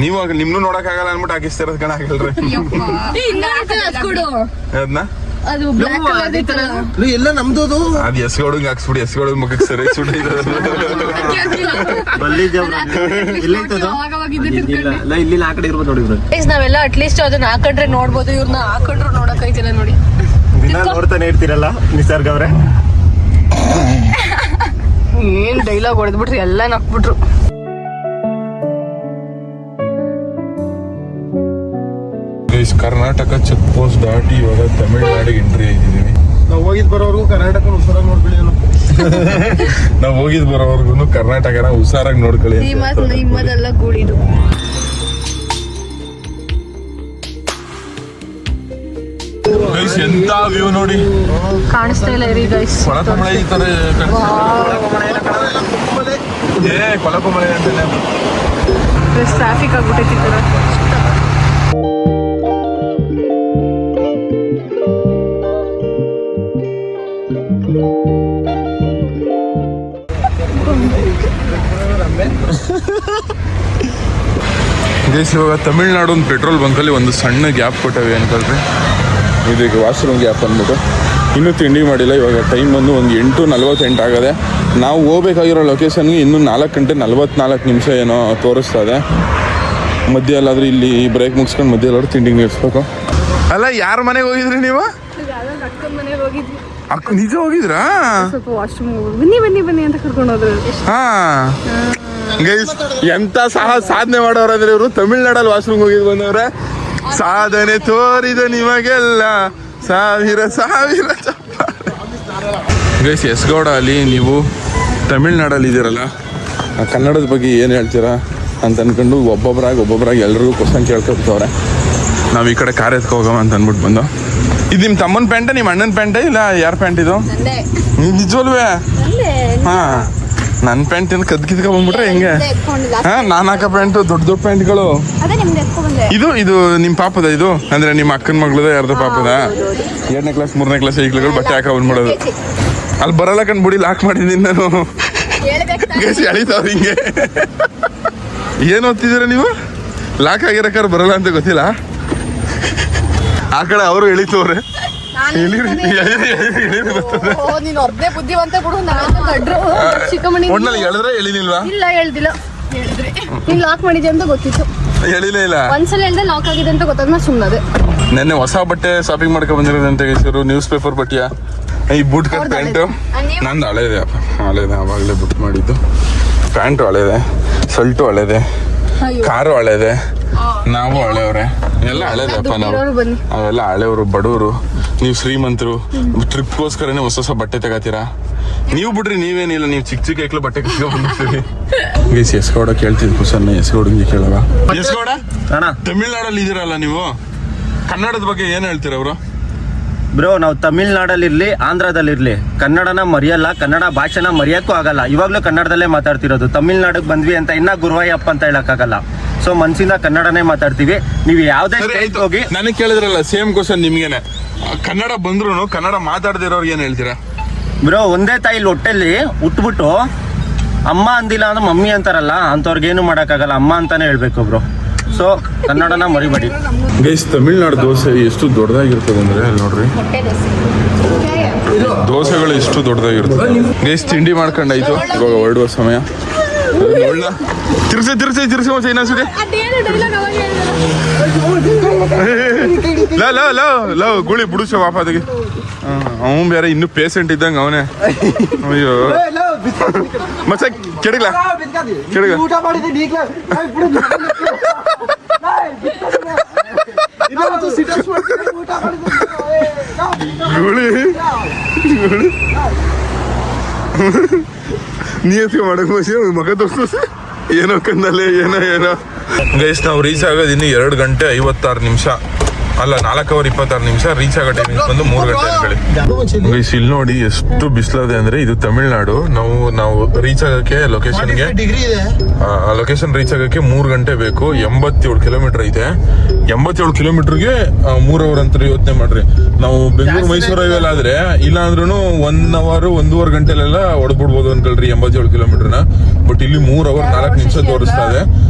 ನೀವು ನಿಮ್ನು ನೋಡಕ್ ಆಗಲ್ಲ ಅನ್ಬಿಟ್ಟು ಹಾಕಿಸ್ತಿರೋದ್ ಕಣ ಹಾಕಲ್ರಿ. ಅದನ್ನ ಎಲ್ಲ ನಮ್ದು ಅದ್ ಎಸ್ಗೌಡಂಗ್ ಹಾಕ್ಸ್ಬಿಡಿ. ಎಸ್ಗೌಡ ಮುಖಕ್ಕೆ ಸರಿ ಇಲ್ಲಿ ಆ ಕಡೆ ಇರ್ಬೋದು ನೋಡಿ. ನಾವೆಲ್ಲ ಅಟ್ಲೀಸ್ಟ್ ಅದನ್ನ ಹಾಕೊಂಡ್ರೆ ನೋಡ್ಬೋದು. ಇವ್ರನ್ನ ಹಾಕೊಂಡ್ರು ನೋಡಕ್ ಐತಿಲ್ಲ ನೋಡಿ. ನೋಡ್ತಾನೆ ಇರ್ತೀರಲ್ಲ ನಿಸರ್ಗ ಅವ್ರೆ. ಏನ್ ಡೈಲಾಗ್ ಹೊಡೆದ್ಬಿಟ್ರಿ, ಎಲ್ಲ ನಕ್ಬಿಟ್ರು. ಕರ್ನಾಟಕ ಚೆಕ್ ಪೋಸ್ಟ್ ದಾಟಿ ಇವಾಗ ತಮಿಳ್ನಾಡಿಗೆ ಎಂಟ್ರಿ ಆಗಿದ್ದೀವಿ. ನಾವು ಹೋಗಿದ್ ಬರೋರ್ಗು ಕರ್ನಾಟಕ ಹುಷಾರಾಗಿ ನೋಡ್ಕೊಳ್ಳಿ. ನಾವು ಹೋಗಿದ್ ಬರೋವರ್ಗು ಕರ್ನಾಟಕನ ಹುಷಾರಾಗಿ ನೋಡ್ಕೊಳ್ಳಿ. ನಿಮ್ಮದೆಲ್ಲ ಗೂಳಿದು. ಗೈಸ್ ಎಂತ ವ್ಯೂ ನೋಡಿ, ಕಾಣಿಸ್ತಾ ಇಲ್ಲ ಇರಿ ಗೈಸ್. ಕೊಳಕಮಳೆ ಈ ತರ ಕೊಳಕಮಳೆ ಅಂತಾನೆ ಟ್ರಾಫಿಕ್ ಆಗ್ಬಿಟ್ಟೈತಿ ಕೂಡ. ಗೈಸ್ ಇವಾಗ ತಮಿಳ್ನಾಡು ಒಂದು ಪೆಟ್ರೋಲ್ ಬಂಕಲ್ಲಿ ಒಂದು ಸಣ್ಣ ಗ್ಯಾಪ್ ಕೊಟ್ಟವೆ ಅನ್ಕೊಳ್ರಿ, ಇದೀಗ ವಾಶ್ರೂಮ್ ಗ್ಯಾಪ್ ಅಂದ್ಬಿಟ್ಟು. ಇನ್ನೂ ತಿಂಡಿ ಮಾಡಿಲ್ಲ. ಇವಾಗ ಟೈಮ್ ಬಂದು ಒಂದು 8:48 ಆಗದೆ. ನಾವು ಹೋಗ್ಬೇಕಾಗಿರೋ ಲೊಕೇಶನ್ಗೆ ಇನ್ನೂ 4 ಗಂಟೆ 44 ನಿಮಿಷ ಏನೋ ತೋರಿಸ್ತಾ ಇದೆ. ಮಧ್ಯ ಎಲ್ಲಾದ್ರೂ ಇಲ್ಲಿ ಬ್ರೇಕ್ ಮುಗಿಸ್ಕೊಂಡು ಮಧ್ಯ ಎಲ್ಲಾದ್ರೂ ತಿಂಡಿಗೆ ನಿಲ್ಸ್ಬೇಕು. ಅಲ್ಲ, ಯಾರ ಮನೆಗೆ ಹೋಗಿದ್ರಿ ನೀವು? ಅಕ್ಕ ನಿಜ ಹೋಗಿದ್ರಾ? ಸ್ವಲ್ಪ ವಾಶ್ರೂಮ್ ಬನ್ನಿ ಅಂತ ಕರ್ಕೊಂಡು ಹೋದ್ರು. ಹಾ ಗೈಸ್ ಎಂತ ಸಾಧನೆ ಮಾಡೋರಾದ್ರೆ ಇವರು. ತಮಿಳ್ನಾಡಲ್ಲಿ ವಾಶ್ರೂಮ್ ಹೋಗಿ ಬಂದವ್ರೆ. ಸಾಧನೆ ತೋರಿದ ನಿಮಗೆಲ್ಲ ಸಾವಿರ ಗೈಸ್. ಎಸ್ಗೌಡ ಅಲ್ಲಿ ನೀವು ತಮಿಳ್ನಾಡಲ್ಲಿ ಇದ್ದೀರಲ್ಲ, ಕನ್ನಡದ ಬಗ್ಗೆ ಏನು ಹೇಳ್ತೀರಾ ಅಂತ ಅನ್ಕೊಂಡು ಒಬ್ಬೊಬ್ಬರಾಗಿ ಎಲ್ರಿಗೂ ಕ್ವಶನ್ ಕೇಳ್ಕೊಬಿಟ್ಟವ್ರೆ. ನಾವು ಈ ಕಡೆ ಕಾರ್ ಎತ್ಕೊ ಹೋಗವ ಅಂತ ಅಂದ್ಬಿಟ್ಟು ಬಂದು. ಇದು ನಿಮ್ಮ ತಮ್ಮನ ಪ್ಯಾಂಟ, ನಿಮ್ಮ ಅಣ್ಣನ ಪ್ಯಾಂಟ, ಇಲ್ಲ ಯಾರ ಪ್ಯಾಂಟ್ ಇದು? ನಿಜವಲ್ವೇ? ಹಾ, ನನ್ನ ಪ್ಯಾಂಟ್ ಏನು ಕದ್ಕಿದ್ಕ ಬಂದ್ಬಿಟ್ರೆ ಹೆಂಗೆ? ಹಾ, ನಾನು ಹಾಕೋ ಪ್ಯಾಂಟು ದೊಡ್ಡ ಪ್ಯಾಂಟ್ಗಳು. ಇದು ನಿಮ್ಮ ಪಾಪದ? ಇದು ಅಂದ್ರೆ ನಿಮ್ಮ ಅಕ್ಕನ ಮಗಳದ ಯಾರ್ದ ಪಾಪದ? 2ನೇ ಕ್ಲಾಸ್ 3ನೇ ಕ್ಲಾಸ್ ಐಕ್ಳುಗಳು ಬಟ್ಟೆ ಹಾಕ ಬಂದ್ಬಿಡೋದು. ಅಲ್ಲಿ ಬರಲ್ಲ ಕಂಡ್ಬಿಡಿ, ಲಾಕ್ ಮಾಡಿದ್ದೀನಿ ನಾನು. ಎಳಿತಾವ್ರಿ ಹಿಂಗೆ. ಏನು ಓದ್ತಿದ್ದೀರ ನೀವು? ಲಾಕ್ ಆಗಿರಕ್ಕಾರ ಬರಲ್ಲ ಅಂತ ಗೊತ್ತಿಲ್ಲ. ಆ ಕಡೆ ಅವರು ಎಳಿತವ್ರೆ. ಒಟ್ನಲ್ಲಿ ಹೇಳಿದ್ರೆ ಎಳಿನಿಲ್ವಾ? ಇಲ್ಲ ಹೇಳ್ದಿಲ್ಲ. ನೀನ್ ಲಾಕ್ ಮಾಡಿದ್ಯಾ ಅಂತ ಗೊತ್ತಿತ್ತು. ಹೇಳಿಲ್ಲ ಇಲ್ಲ. ಒಂದ್ಸಲ ಹೇಳ್ದೆ ಲಾಕ್ ಆಗಿದೆ ಅಂತ ಗೊತ್ತಾದ್ಮೇಲೆ ಸುಮ್ಮನೆ. ನೆನ್ನೆ ಹೊಸ ಬಟ್ಟೆ ಶಾಪಿಂಗ್ ಮಾಡ್ಕೊಂಡ್ ಬಂದಿರೋದಂತ ಹೆಸರು ನ್ಯೂಸ್ ಪೇಪರ್ ಬಟ್ಟೆಯ ಈ ಬೂಟ್ ಕಟ್ ಪ್ಯಾಂಟು ನಂದು ಹಳೇದೆ ಅವಾಗಲೇ ಬುಕ್ ಮಾಡಿದ್ದು. ಪ್ಯಾಂಟು ಹಳೇದೆ, ಶರ್ಟು ಹಳೇದೆ, ಕಾರು ಹಳೇದೆ, ನಾವು ಹಳೆಯವ್ರೆ, ಎಲ್ಲ ಹಳೇದಪ್ಪ. ನಾವೆಲ್ಲ ಹಳೆಯವರು, ಬಡವರು. ನೀವು ಶ್ರೀಮಂತರು, ಟ್ರಿಪ್ಗೋಸ್ಕರನೇ ಹೊಸ ಬಟ್ಟೆ ತಗೋತೀರಾ. ನೀವು ಬಿಡ್ರಿ, ನೀವೇನಿಲ್ಲ, ನೀವು ಚಿಕ್ಕ ಐಕ್ಳು ಬಟ್ಟೆ ಬಂದಿರ್ತೀವಿ. ಗೈಸ್ ಎಸ್ಗೌಡ ಕೇಳ್ತಿದ್ ಕುಸನ್ನ ಎಸ್ಗೌಡಂಗೆ ಕೇಳವ. ಎಸ್ಗೌಡ ತಮಿಳ್ನಾಡಲ್ಲಿ ಇದೀರಲ್ಲ ನೀವು, ಕನ್ನಡದ ಬಗ್ಗೆ ಏನ್ ಹೇಳ್ತೀರ ಅವರು? ಬ್ರೋ, ನಾವು ತಮಿಳ್ನಾಡಲ್ಲಿರ್ಲಿ ಆಂಧ್ರದಲ್ಲಿರ್ಲಿ ಕನ್ನಡನ ಮರೆಯಲ್ಲ, ಕನ್ನಡ ಭಾಷೆನ ಮರೆಯೋಕ್ಕೂ ಆಗಲ್ಲ. ಇವಾಗಲೂ ಕನ್ನಡದಲ್ಲೇ ಮಾತಾಡ್ತಿರೋದು. ತಮಿಳ್ನಾಡಿಗೆ ಬಂದ್ವಿ ಅಂತ ಇನ್ನ ಗುರುವಾಯಪ್ಪ ಅಂತ ಹೇಳಕ್ಕಾಗಲ್ಲ. ಸೊ ಮನ್ಸಿಂದ ಕನ್ನಡನೇ ಮಾತಾಡ್ತೀವಿ. ನೀವು ಯಾವುದೇ ಸ್ಟೇಟ್ ಹೋಗಿ. ನನಗೆ ಕೇಳಿದ್ರಲ್ಲ ಸೇಮ್ ಕ್ವಶನ್ ನಿಮ್ಗೇನೆ. ಕನ್ನಡ ಬಂದ್ರು ಕನ್ನಡ ಮಾತಾಡದಿರೋರ್ಗೆ ಏನ್ ಹೇಳ್ತೀರಾ? ಬ್ರೋ, ಒಂದೇ ತಾಯಿಲಿ ಹೊಟ್ಟೆಲ್ಲಿ ಉಟ್ಬಿಟ್ಟು ಅಮ್ಮ ಅಂದಿಲ್ಲ ಅಂದ್ರೆ ಮಮ್ಮಿ ಅಂತಾರಲ್ಲ, ಅಂಥವ್ರಿಗೇನು ಮಾಡೋಕ್ಕಾಗಲ್ಲ, ಅಮ್ಮ ಅಂತಾನೆ ಹೇಳ್ಬೇಕು ಬ್ರೋ. ಸೊ ಕನ್ನಡನ ಮರಿಬೇಡಿ. ಗೈಸ್ ತಮಿಳ್ನಾಡು ದೋಸೆ ಎಷ್ಟು ದೊಡ್ಡದಾಗಿರ್ತದೆ ಅಂದ್ರೆ ಅಲ್ಲಿ ನೋಡ್ರಿ, ದೋಸೆಗಳು ಎಷ್ಟು ದೊಡ್ಡದಾಗಿರ್ತದೆ. ಗೈಸ್ ತಿಂಡಿ ಮಾಡ್ಕೊಂಡಾಯ್ತು, ಇವಾಗ ಹೊರಡುವ ಸಮಯ. ತಿರ್ಸಿ ಇನ್ನೊಂದ್ಸರಿ. ಲವ್ ಗುಳಿ ಬಿಡಿಸ ವಾಪದಿಗೆ. ಅವನು ಬೇರೆ ಇನ್ನು ಪೇಷಂಟ್ ಇದ್ದಂಗೆ ಅವನೇ. ಅಯ್ಯೋ ಮಚ್ಚ ಕೆಡಗ್ಲ ಊಟ ಮಾಡಿದ್ದೀನಿ ಈಗಲೇ. ಗುಳಿ ನೀತ್ಗೆ ಮಾಡಕ್ ಮಗ ತೋರ್ಸ ಏನೋ ಕನ್ನಲೆ ಏನೋ. ಗೈಸ್ ನಾವು ರೀಚ್ ಆಗೋದು ಇನ್ನು 2 ಗಂಟೆ 56 ನಿಮಿಷ, ಅಲ್ಲ 4 ಅವರ್ 26 ನಿಮಿಷ. ರೀಚ್ ಆಗೋ ಟೈಮಿಂಗ್ ಬಂದು 3 ಗಂಟೆ ಅನ್ಕೊಳ್ಳಿ. ಗೈಸ್ ಇಲ್ಲಿ ನೋಡಿ ಎಷ್ಟು ಬಿಸಿಲದೆ ಅಂದ್ರೆ, ಇದು ತಮಿಳ್ನಾಡು. ನಾವು ರೀಚ್ ಆಗಕ್ಕೆ ಲೊಕೇಶನ್ ರೀಚ್ ಆಗಕ್ಕೆ 3 ಗಂಟೆ ಬೇಕು. 87 ಕಿಲೋಮೀಟರ್ ಐತೆ. 87 ಕಿಲೋಮೀಟರ್ಗೆ 3 ಅವರ್ ಅಂತ ಯೋಚನೆ ಮಾಡ್ರಿ. ನಾವು ಬೆಂಗಳೂರು ಮೈಸೂರು ಹೈವೇಲ್ ಆದ್ರೆ ಇಲ್ಲ ಅಂದ್ರೂ 1 ಅವರ್ 1.5 ಗಂಟೆಲೆಲ್ಲ ಹೊಡೆದ್ಬಿಡ್ಬೋದು ಅನ್ಕೊಳ್ರಿ 87 ಕಿಲೋಮೀಟರ್ನ. ಬಟ್ ಇಲ್ಲಿ 3 ಅವರ್ 4 ನಿಮಿಷ ತೋರಿಸ್ತಾ ಇದೆ.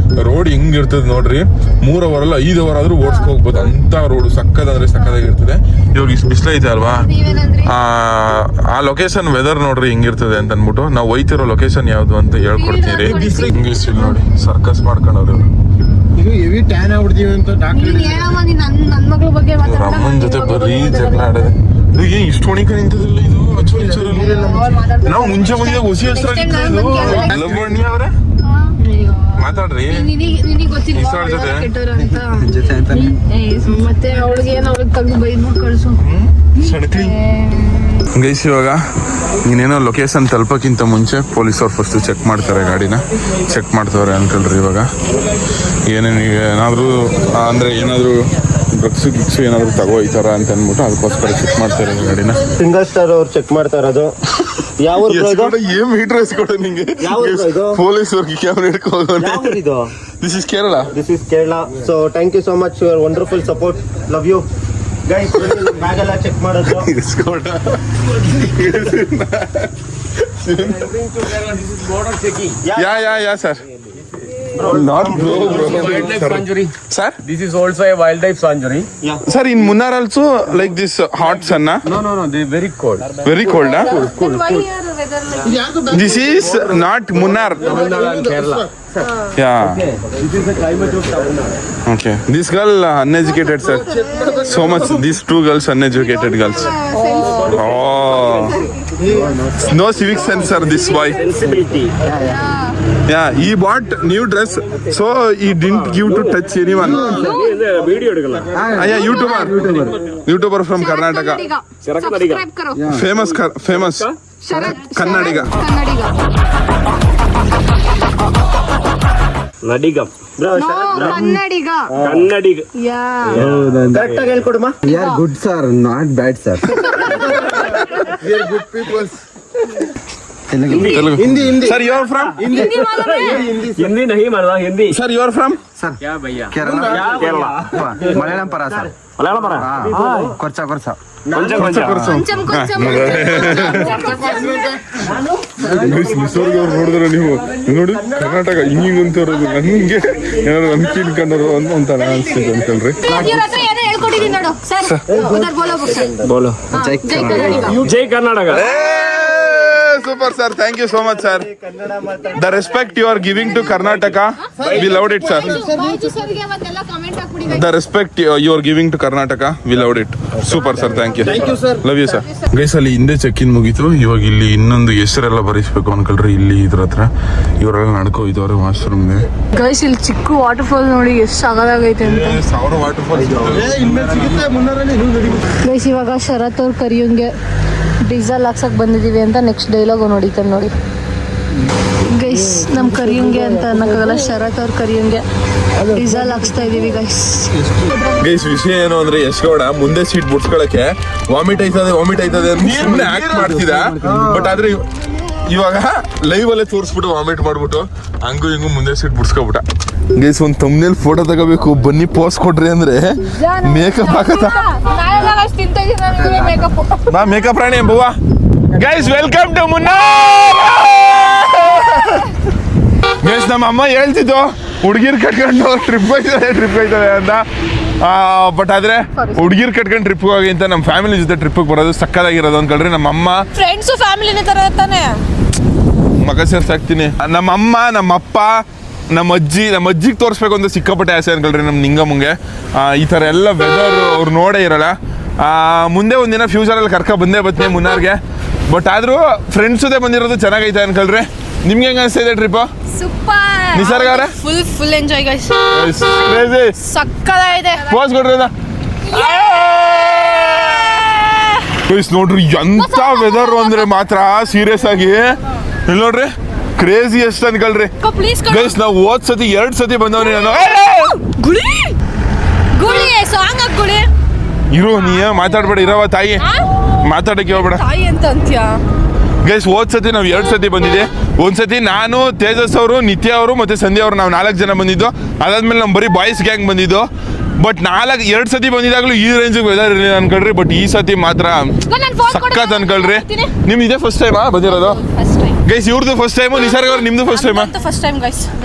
ರೋಡ್ ಹೆಂಗಿರ್ತದೆ ನೋಡ್ರಿ. 3 ಅವರ್ ಅಲ್ಲ 5 ಅವರ್ ಆದ್ರೂ ಓಡಿಸ್ಕೊ ಹೋಗ್ಬೋದು ಅಂತ ರೋಡ್ ಸಕ್ಕದಾಗಿರ್ತದೆ. ಇವಾಗ ಇಷ್ಟು ಬಿಸಿಲೈತೆ ಅಲ್ವಾ, ಆ ಲೊಕೇಶನ್ ವೆದರ್ ನೋಡ್ರಿ ಹೆಂಗಿರ್ತದೆ ಅಂತ ಅನ್ಬಿಟ್ಟು ನಾವು ಹೋಯ್ತಿರೋ ಲೊಕೇಶನ್ ಯಾವ್ದು ಅಂತ ಹೇಳ್ಕೊಡ್ತೀರಿ. ಇಂಗ್ಲಿಷ್ ಇಲ್ಲಿ ನೋಡಿ ಸರ್ಕಸ್ ಮಾಡ್ಕೊಂಡವ್ರು. ಅಮ್ಮನ ಜೊತೆ ಬರೀ ಜಗಳ ಆಡೋದು. ಇಷ್ಟು ಹೊಣಿಕ ನಿಂತದಿಲ್ಲ ಇದು. ನಾವು ಮುಂಚೆ ಬಂದಿದ್ದಾಗ ಹೊಸಿ ಹೆಸರಾಗಿತ್ತು ಅವ್ರೆ. ಮಾತಾಡ್ರಿ ಗೈಸ್. ಇವಾಗ ನೀನೇನೋ ಲೊಕೇಶನ್ ತಲುಪಕ್ಕಿಂತ ಮುಂಚೆ ಪೊಲೀಸವ್ರು ಫಸ್ಟ್ ಚೆಕ್ ಮಾಡ್ತಾರೆ, ಗಾಡಿನ ಚೆಕ್ ಮಾಡ್ತವ್ರೆ ಅನ್ಕೊಳ್ರಿ. ಇವಾಗ ಏನಾದ್ರು ಅಂದ್ರೆ ಏನಾದ್ರು ಡ್ರಗ್ಸು ಗಿಕ್ಸು ಏನಾದರೂ ತಗೋಯ್ತಾರ ಅಂತ ಅಂದ್ಬಿಟ್ಟು ಅದಕ್ಕೋಸ್ಕರ ಚೆಕ್ ಮಾಡ್ತಾ ಇರೋದು ಗಾಡಿನ. ಸಿಂಗಲ್ ಸ್ಟಾರ್ ಅವ್ರು ಚೆಕ್ ಮಾಡ್ತಾ ಇರೋದು. ಯಾವ ಏನ್ ಮೀಟರ್ ಎಸ್ಕೊಡ ನಿಂಗೆ ಪೊಲೀಸ್ ಅವ್ರಿಗೆ ಕ್ಯಾಮ್ರಾ ಹಿಡ್ಕೊಂಡು. This is Kerala. So thank you so much your wonderful support. Love you guys. Bag ಎಲ್ಲ ಚೆಕ್ ಮಾಡೋದು. Yeah, sir. Not bro. Sir? This is also a wildlife sanctuary. Sir, in Munnar also like this hot sun, na? No, they're very cold. Very cold, huh? Cool. This is not Munnar. Kerala. Yeah. This is the climate of Tamil Nadu. Okay. This girl uneducated, sir. So much. These two girls uneducated girls. Oh. No civic sense, sir. This boy. Yeah, he bought new dress, so he didn't give to touch anyone. Yeah, YouTuber from Karnataka. Famous. Kannadiga. Nadiga. Kannadiga. Correct ಆಗಿ ಹೇಳ್ಕೊಡಮ್ಮ. We are good sir, not bad sir. We are good people. Hindi. Sir, you are from? Hindi nahi marda, Hindi. Sir, you are from? Sir. क्या भैया? Kerala. Malayalam para sir. Malayalam para? Korcha. ಕೊಂಚಂ ನೋಡಿದ್ರೆ ನೀವು ನೋಡಿ ಕರ್ನಾಟಕ ಹಿಂಗಿಂಗ್ ಅಂತ ಇರೋದು ನನಗೆ ಏನಾದ್ರು ನಂಬಿಕೆ ಇಟ್ಕೊಂಡ್ರು ಅಂತ ಅನ್ಸ್ತಿದೆ ಅಂತಲ್ರಿ. बोलो जय Karnataka. Super sir, thank you so much sir. The respect you are giving to Karnataka, we loved it sir. The respect you are giving to Karnataka, we loved it. Super sir, thank you sir. Love you sir. Guys, ಅಲ್ಲಿ ಹಿಂದೆ check in ಮುಗೀತು. ಇವಾಗ ಇಲ್ಲಿ ಇನ್ನೊಂದು ಹೆಸರೆಲ್ಲ ಬರೀಸ್ಬೇಕು ಅನ್ಕೊಳ್ರಿ. ಇಲ್ಲಿ ಇದ್ರ ಹತ್ರ ಇವರೆಲ್ಲ ನಡ್ಕೋ ಇದ್ದವ್ರೆ ವಾಶ್ರೂಮ್ಗೆ. ಗೈಸ್ ಇಲ್ಲಿ ಚಿಕ್ಕ ವಾಟರ್ ಫಾಲ್ ನೋಡಿ ಎಷ್ಟು ಸಗದಾಗೈತೆ ಅಂತ. 1000 ವಾಟರ್ ಫಾಲ್ ಗೈಸ್ ಇವಾಗ ಶರತ್ ಅವ್ರು ಕರಿಯೋಂಗೆ ಡೀಸೆಲ್ ಹಾಕ್ಸಕ್ ಬಂದಿದೀವಿ ಅಂತ ನೆಕ್ಸ್ಟ್ ಡೈಲಾಗ್ ನೋಡಿತಾನೆ ನೋಡಿ. ಗೈಸ್ ನಮ್ ಕರಿಯಂಗೆ ಅಂತ ಅನ್ನಕ್ಕಾಗಲ್ಲ, ಶರತ್ ಅವ್ರ ಕರಿಯಂಗೆ ಡೀಸೆಲ್ ಹಾಕ್ಸ್ತಾ ಇದೀವಿ ಗೈಸ್. ವಿಷಯ ಏನು ಅಂದ್ರೆ ಯಶ್ಗೌಡ ಮುಂದೆ ಸೀಟ್ ಬಿಡ್ಸ್ಕೊಳಕ್ಕೆ ವಾಮಿಟ್ ಆಯ್ತದೆ ಅಂತ ಸುಮ್ಮನೆ ಆಕ್ಟ್ ಮಾಡ್ತಿದ. ಬಟ್ ಆದ್ರೆ ಇವಾಗ ಲೈವ್ ಅಲ್ಲೇ ತೋರಿಸ್ಬಿಟ್ಟು ವಾಮಿಟ್ ಮಾಡ್ಬಿಟ್ಟು ಹಂಗು ಹಿಂಗು ಮುಂದೆ ಸೀಟ್ ಬಿಡ್ಸ್ಕೊಬಿಟ್ಟ. ಗೈಸ್ ಒಂದ್ ತಮ್ನೇಲ್ ಫೋಟೋ ತಗೋಬೇಕು, ಬನ್ನಿ ಪೋಸ್ ಕೊಡ್ರಿ ಅಂದ್ರೆ ಮೇಕಪ್ ಹಾಕತ್ತ. ನಾ ಮೇಕಪ್ ರಾಣಿ ಬವ್ವ. Guys welcome to Munnar. Guys ನಮ್ಮ ಅಮ್ಮ ಹೇಳ್ತಿದ್ದು ಹುಡುಗಿರ್ ಕಟ್ಕೊಂಡು ಟ್ರಿಪ್ ಹೋಯ್ತದೆ ಅಂತ. ಬಟ್ ಆದ್ರೆ ಹುಡುಗಿರ್ ಕಟ್ಕೊಂಡು ಟ್ರಿಪ್ ಹೋಗಿ ಅಂತ ನಮ್ಮ ಫ್ಯಾಮಿಲಿ ಜೊತೆ ಟ್ರಿಪ್ ಬರೋದು ಸಕ್ಕದಾಗಿರೋದು ಅನ್ಕೊಳ್ರಿ. ನಮ್ಮ ಅಮ್ಮ ಫ್ರೆಂಡ್ಸ್ ಫ್ಯಾಮಿಲಿನ ತರ ತಾನೆ ಮಗ ಸೇರ್ಸಾಕ್ತೀನಿ. ನಮ್ಮ ಅಮ್ಮ, ನಮ್ಮ ಅಪ್ಪ, ನಮ್ಮ ಅಜ್ಜಿಗೆ ತೋರಿಸ್ಬೇಕು ಅಂತ ಸಿಕ್ಕಾಪಟ್ಟೆ ಆಸೆ ಅನ್ಕೊಳ್ರಿ ನಮ್ಮ ನಿಂಗಮ್ಮಂಗೆ. ಈ ಥರ ಎಲ್ಲ ವೆದರ್ ಅವ್ರು ನೋಡೇ ಇರಲ್ಲ. ಮುಂದೆ ಒಂದಿನ ಫ್ಯೂಚರಲ್ಲಿ ಬಂದೇ ಬರ್ತೀನಿ ಮುನ್ನಾರ್ಗೆ. ಬಟ್ ಆದ್ರೂ ಫ್ರೆಂಡ್ಸ್ ಜೊತೆ ಬಂದಿರೋದು ಚೆನ್ನಾಗೈತೆ ಅನ್ಕೊಳ್ರಿ. ನಿಮ್ಗೆ ಹೆಂಗ ಅನಿಸ್ತಾ ಇದೆ ಟ್ರಿಪ್? ಸೂಪರ್. ನಿಸರ್ಗ ಅವರೇ ಫುಲ್ ಎಂಜಾಯ್ ಗೈಸ್. ಸಕ್ಕತ್ತಾಗಿದೆ. ಪೋಸ್ ಕೊಡ್ರಿ ಗೈಸ್. ನೋಡ್ರಿ ಎಂತ ವೆದರ್ ಅಂದ್ರೆ ಮಾತ್ರ ಸೀರಿಯಸ್ ಆಗಿ ಇಲ್ಲಿ ನೋಡ್ರಿ ಕ್ರೇಜಿ ಎಷ್ಟು ಅನ್ಕೊಳ್ರಿ ಗೈಸ್. ನಾವು ಹೋದ್ ಸತಿ 2 ಸತಿ ಬಂದವ್ರಿ ನಾನು. ಇರು ನೀ ಮಾತಾಡ್ಬೇಡ, ಇರವ ತಾಯಿ ಮಾತಾಡಕ್ಕೆ ಹೋಗ್ಬೇಡ ಗೈಸ್. ಹೋದ್ ಸತಿ ನಾವು 2 ಸತಿ ಬಂದಿದ್ದೆ. ಒಂದ್ಸತಿ ನಾನು, ತೇಜಸ್ ಅವರು, ನಿತ್ಯ ಅವರು ಮತ್ತೆ ಸಂಧ್ಯಾ ಅವರು, ನಾವು 4 ಜನ ಬಂದಿದ್ದು. ಅದಾದ್ಮೇಲೆ ನಾವು ಬರೀ ಬಾಯ್ಸ್ ಗ್ಯಾಂಗ್ ಬಂದಿದ್ದು. ಬಟ್ 2 ಸತಿ ಬಂದಿದ್ದಾಗಲೂ ಈ ರೇಂಜ್ ವೆದರ್ ಇರಲಿಲ್ಲ ಅನ್ಕೊಳ್ರಿ. ಬಟ್ ಈ ಸತಿ ಮಾತ್ರ ಸಕ್ಕತ್ ಅನ್ಕೊಳ್ರಿ. ನಿಮ್ದು ಇದೇ ಫಸ್ಟ್ ಟೈಮಾ ಬಂದಿರೋದು ಗೈಸ್? ಇವ್ರದ್ದು ಫಸ್ಟ್ ಟೈಮು, ನಿಸರ್ಗ ಅವ್ರು ನಿಮ್ದು ಫಸ್ಟ್ ಟೈಮಾ?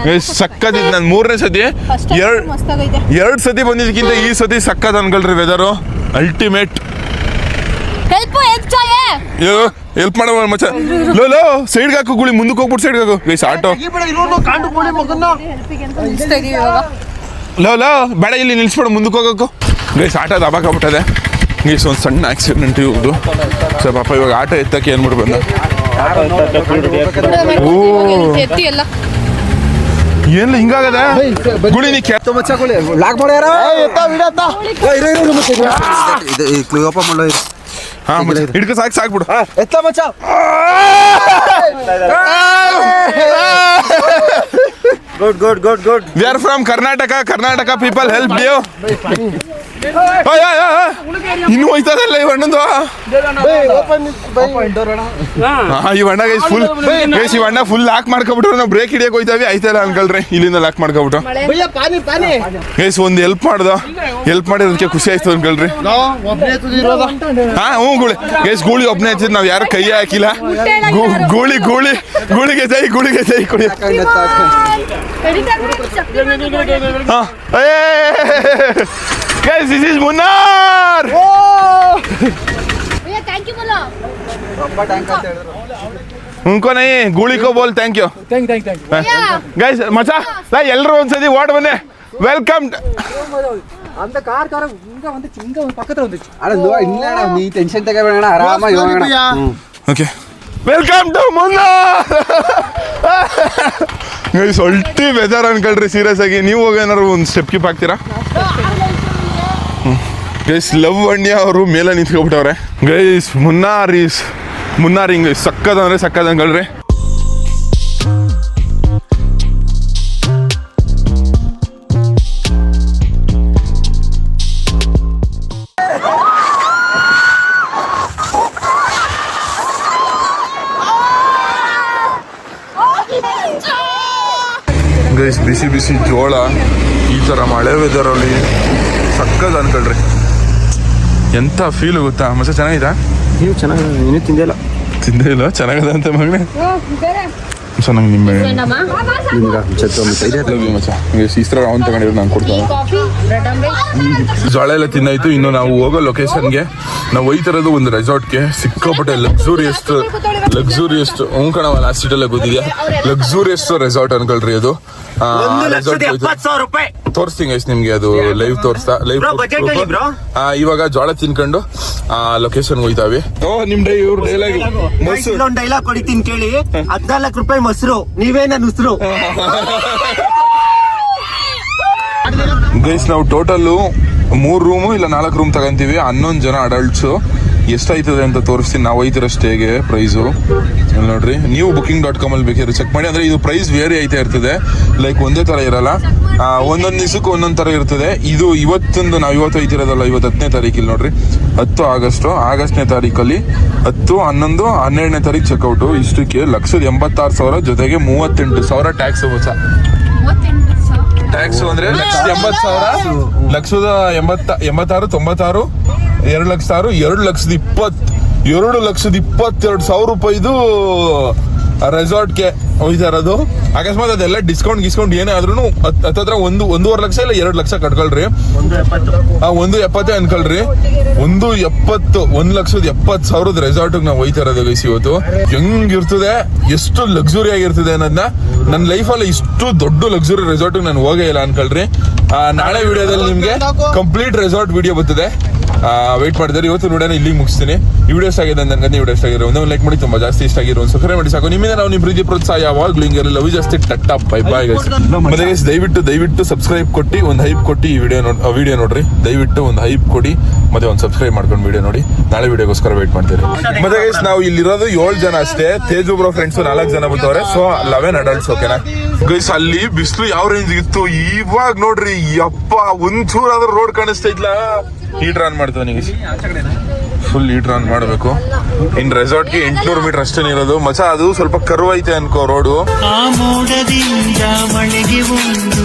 ಗೈಸ್ ಸಕ್ಕತ್ ಇದು ನಾನು 3ನೇ ಸತಿ. 2 ಸತಿ ಬಂದಿದ್ದಕ್ಕಿಂತ ಈ ಸತಿ ಸಕ್ಕತ್ ಅನ್ಕೊಳ್ರಿ ವೆದರು. ಅಲ್ಟಿಮೇಟ್. ಹೆಲ್ಪ್ ಮಾಡೋ ಮಚ್ಚ. ಲೋ ಸೈಡ್ಗೆ ಹಾಕು ಗುಳಿ, ಮುಂದಕ್ಕೆ ಹೋಗ್ಬಿಟ್ಟು ಸೈಡ್ಗೆ ಹಾಕು ಗೈಸ್. ಆಟೋ ಲೋ ಬೇಡ, ಇಲ್ಲಿ ನಿಲ್ಸ್ಬಿಡು, ಮುಂದಕ್ಕೆ ಹೋಗಬೇಕು ಗೈಸ್. Auto ದಬಾಕಾಗ್ಬಿಟ್ಟದೆ guys. ಒಂದು ಸಣ್ಣ ಆಕ್ಸಿಡೆಂಟ್ ಇವ್ದು. ಸೊ ಪಾಪ ಇವಾಗ ಆಟೋ ಎತ್ತಕ್ಕೆ ಏನ್ಬಿಟ್ಟು ಬಂದ. ಏನಿಲ್ಲ ಹಿಂಗಾಗದ ಗುಳಿ. ನೀ ಹಿಡ್ಕ ಸಾಕ್ಬಿಡು. Good we are from Karnataka people help you. ಇನ್ನು ಹೋಯ್ತದಲ್ಲ ಈ ಅಣ್ಣಂದು. ಈ ಅಣ್ಣ ಗೈಸ್ ಫುಲ್ ಗೈಸ್, ಈ ಅಣ್ಣ ಫುಲ್ ಲಾಕ್ ಮಾಡ್ಕೊಬಿಟ್ರು. ನಾವು ಬ್ರೇಕ್ ಹಿಡಿಯಕ್ ಹೋಯ್ತಾವಿ, ಆಯ್ತಲ್ಲ ಅನ್ಕಲ್ರಿ. ಇಲ್ಲಿಂದ ಲಾಕ್ ಮಾಡ್ಕೊಬಿಟ್ಟು ಗೈಸ್ ಒಂದು ಹೆಲ್ಪ್ ಮಾಡಿರೋದಕ್ಕೆ ಖುಷಿ ಆಯ್ತು ಅನ್ಕಲ್ರಿ. ಗೂಳಿ ಗೈಸ್, ಗೂಳಿ ಒಬ್ಬನೇ ಹಚ್ಚಿದ್, ನಾವ್ ಯಾರು ಕೈ ಹಾಕಿಲ್ಲ. ಗೂಳಿಗೆ ಜೈ ಕೊಡಿ. Guys, this is Munnar. उनको नहीं, गूली को बोल थैंक यू. Guys, मचा ಎಲ್ಲರೂ ಒಂದ್ಸತಿ ಓಡ್ ಬನ್ನಿ. ವೆಲ್ಕಮ್. அந்த கார் வந்து சிங்க பக்கத்துல வந்துச்சு. இல்லடா நீ டென்ஷன் தகவேணா, ஆராமா யோகடா. Okay, welcome to Munnar. Guys ಒಳ್ಟಿ ವೆದರ್ ಅನ್ಕೊಳ್ರಿ, ಸೀರಿಯಸ್ ಆಗಿ. ನೀವು ಹೋಗಿ ಏನಾರು ಒಂದು ಸ್ಟೆಪ್ ಕಿಪ್ ಹಾಕ್ತೀರಾ? ಗೈಸ್ ಲವ್ ಅಣ್ಯ ಅವರು ಮೇಲೆ ನಿಂತ್ಕೊಬಿಟ್ಟವ್ರೆ. ಗೈಸ್ ಮುನ್ನಾರ್ ಹಿಂಗೆ ಸಕ್ಕದ ಅಂದ್ರೆ ಸಕ್ಕದ ಅನ್ಕೊಳ್ರಿ. ಗೈಸ್ ಬಿಸಿ ಜೋಳ ಈ ಥರ ಮಳೆ ವೆದರಲ್ಲಿ ಸಕ್ಕದ ಅನ್ಕೊಳ್ರಿ. ಎಂಥ ಫೀಲ್ ಗೊತ್ತಾ ಮಚ್ಚ? ಚೆನ್ನಾಗಿದಾ? ನೀವು ಚೆನ್ನಾಗಿದೆ, ನೀನು ತಿಂದೇ ಇಲ್ಲ. ಚೆನ್ನಾಗದ ಅಂತ ಮಗನೇ. ಮಚ್ಚ ನಂಗೆ ನಿಂಬೆ ಇಸ್ತ್ರ ಅವ್ನು ತಗೊಂಡಿರೋ ನಾನು ಕೊಡ್ತಾನೆ. ಜೋಳ ಎಲ್ಲ ತಿನ್ನಾಯ್ತು. ಇನ್ನು ನಾವು ಹೋಗೋ ಲೊಕೇಶನ್ಗೆ ನಾವು ಹೋಯ್ತಿರೋದು ಒಂದು ರೆಸಾರ್ಟ್ಗೆ. ಸಿಕ್ಕಾಪಟ್ಟೆ ಲಕ್ಸುರಿಯಸ್ಟ್ ಕಣವ, ಲಾಸ್ಟ್ ಸೀಟಲ್ಲೇ ಗೊತ್ತಿದ್ಯಾ, ಲಕ್ಸುರಿಯಸ್ ರೆಸಾರ್ಟ್ ಅನ್ಕೊಳ್ರಿ ಅದು. ತೋರಿಸ್ತೀನಿ ಗೈಸ್ ನಿಮ್ಗೆ, ಅದು ಲೈವ್ ತೋರಿಸ್ತಾ. ಇವಾಗ ಜೋಳ ತಿನ್ಕೊಂಡು ಲೊಕೇಶನ್ ಹೋಯ್ತಾವಿ. ನಿಮ್ ಡೈಲಾಗ್ ಕೊಡಿತೀನಿ ಕೇಳಿ. 14 ರೂಪಾಯಿ ಮೊಸರು, ನೀವೇ ನನ್ನ ಉಸಿರು. ಗೈಸ್ ನಾವು ಟೋಟಲ್ಲು 3 ರೂಮು ಇಲ್ಲ 4 ರೂಮ್ ತಗೊಂತೀವಿ. 11 ಜನ ಅಡಲ್ಟ್ಸು. ಎಷ್ಟಾಯ್ತದೆ ಅಂತ ತೋರಿಸ್ತೀನಿ. ನಾವು ಹೋಯ್ತಿರೋ ಸ್ಟೇಗೆ ಪ್ರೈಸು ನೋಡ್ರಿ. ನೀವು booking.com ಅಲ್ಲಿ ಬೇಕಾದ್ರೆ ಚೆಕ್ ಮಾಡಿ. ಅಂದರೆ ಇದು ಪ್ರೈಸ್ ವೇರಿ ಆಯ್ತಾ ಇರ್ತದೆ, ಲೈಕ್ ಒಂದೇ ಥರ ಇರಲ್ಲ. ಒಂದೊಂದು ದಿವಸಕ್ಕೂ ಒಂದೊಂದು ಥರ ಇರ್ತದೆ. ಇದು ಇವತ್ತೊಂದು ನಾವು ಇವತ್ತು ಹೋಯ್ತಿರೋದಲ್ಲ, ಇವತ್ತು 10ನೇ ತಾರೀಕಿಲ್ಲಿ ನೋಡ್ರಿ, 10 ಆಗಸ್ಟ್ನೇ ತಾರೀಕಲ್ಲಿ 10, 11, 12ನೇ ತಾರೀಕು ಚೆಕ್ಔಟು. ಇಷ್ಟಕ್ಕೆ 1,86,000 ಜೊತೆಗೆ 38,000 ಟ್ಯಾಕ್ಸ್ ಹೊಸ ಟ್ಯಾಕ್ಸ್. ಅಂದ್ರೆ 1,80,000, 1,86,000, 96, 2,06,000, 2,22,000 ರೂಪಾಯಿದು ರೆಸಾರ್ಟ್ಗೆ ಹೋಯ್ತಾ ಇರೋದು. ಅಕಸ್ಮಾತ್ ಅದೆಲ್ಲ ಡಿಸ್ಕೌಂಟ್ ಏನೇ ಆದ್ರೂ ಹತ್ತತ್ರ 1.5 ಲಕ್ಷ ಇಲ್ಲ 2 ಲಕ್ಷ ಕಟ್ಕೊಳ್ರಿ. 1.70 ಅನ್ಕೊಳ್ರಿ. 1,70,000 ರೆಸಾರ್ಟ್ ನಾವು ಹೋಯ್ತಾ ಇರೋದು ಗೈಸ್ ಇವತ್ತು. ಹೆಂಗಿರ್ತದೆ, ಎಷ್ಟು ಲಕ್ಸುರಿ ಆಗಿರ್ತದೆ ಅನ್ನೋದನ್ನ ನನ್ನ ಲೈಫಲ್ಲಿ ಇಷ್ಟು ದೊಡ್ಡ ಲಕ್ಸುರಿ ರೆಸಾರ್ಟ್ ನಾನು ಹೋಗೇ ಇಲ್ಲ ಅನ್ಕೊಳ್ರಿ. ನಾಳೆ ವಿಡಿಯೋದಲ್ಲಿ ನಿಮ್ಗೆ ಕಂಪ್ಲೀಟ್ ರೆಸಾರ್ಟ್ ವಿಡಿಯೋ ಬರ್ತದೆ. ವೇಟ್ ಮಾಡಿದ್ರೆ ಇವತ್ತು ನೋಡೋಣ ಇಲ್ಲಿಗೆ ಮುಗಿಸ್ತೀನಿ. ಈ ವಿಡಿಯೋ ಇಷ್ಟ ಆಗಿದೆ ನನಗೆ, ವಿಡಿಯೋ ಇಷ್ಟ ಆಗಿರೋ ಒಂದು ಲೈಕ್ ಮಾಡಿ, ತುಂಬಾ ಜಾಸ್ತಿ ಇಷ್ಟ ಆಗಿರೋ ಒಂದು ಸಬ್ಸ್ಕ್ರೈಬ್ ಮಾಡಿ ಸಾಕು. ನಿಮ್ಮಿಂದ ನಾವು ನಿಮ್ಮ ಪ್ರೀತಿ ಪ್ರೋತ್ಸಾಹ ಯಾವಾಗಲೂ ಹಿಂಗೆ ಲವ್ ಜಾಸ್ತಿ ಟಟ್ಟಾ ಬೈ ಬಾಯ್ ಗೈಸ್. ಮತ್ತೆ ಗೈಸ್ ದಯವಿಟ್ಟು ಸಬ್ಸ್ಕ್ರೈಬ್ ಕೊಟ್ಟು ಒಂದು ಹೈಪ್ ಕೊಟ್ಟು ಈ ವಿಡಿಯೋ ನೋಡ್ರಿ. ದಯವಿಟ್ಟು ಒಂದು ಹೈಪ್ ಕೊಡಿ ಮತ್ತೆ ಒಂದು ಸಬ್ಸ್ಕ್ರೈಬ್ ಮಾಡ್ಕೊಂಡು ವಿಡಿಯೋ ನೋಡಿ. ನಾಳೆ ವಿಡಿಯೋಗೋಸ್ಕರ ವೇಟ್ ಮಾಡ್ತೀರಿ. ಮತ್ತೆ ಗೈಸ್ ನಾವು ಇಲ್ಲಿರೋದು 7 ಜನ ಅಷ್ಟೇ. ತೇಜು ಬ್ರೋ ಫ್ರೆಂಡ್ಸ್ 4 ಜನ ಬಂದವ್ರೆ. So 11 adults. ಓಕೆನಾ ಗೈಸ್? ಅಲ್ಲಿ ಬಿಸಿಲು ಯಾವ ರೇಂಜ್ ಇತ್ತು, ಇವಾಗ ನೋಡ್ರಿ ಯಪ್ಪ ಒಂಚೂರಾದ್ರೂ ರೋಡ್ ಕಾಣಿಸ್ತಾ. ಹೀಟರ್ ಆನ್ ಮಾಡ್ತಾನೆ ಗೈಸ್, ಫುಲ್ ಹೀಟರ್ ಆನ್ ಮಾಡಬೇಕು. ಇನ್ ರೆಸಾರ್ಟ್ಗೆ 800 ಮೀಟರ್ ಅಷ್ಟೇ ಇರೋದು ಮಚ್ಚ. ಅದು ಸ್ವಲ್ಪ ಕರ್ವ್ ಐತೆ ಅನ್ಕೋ ರೋಡು. ಆ ಮೋಡದಿಂದ ಮಳೆಗೆ ಒಂದು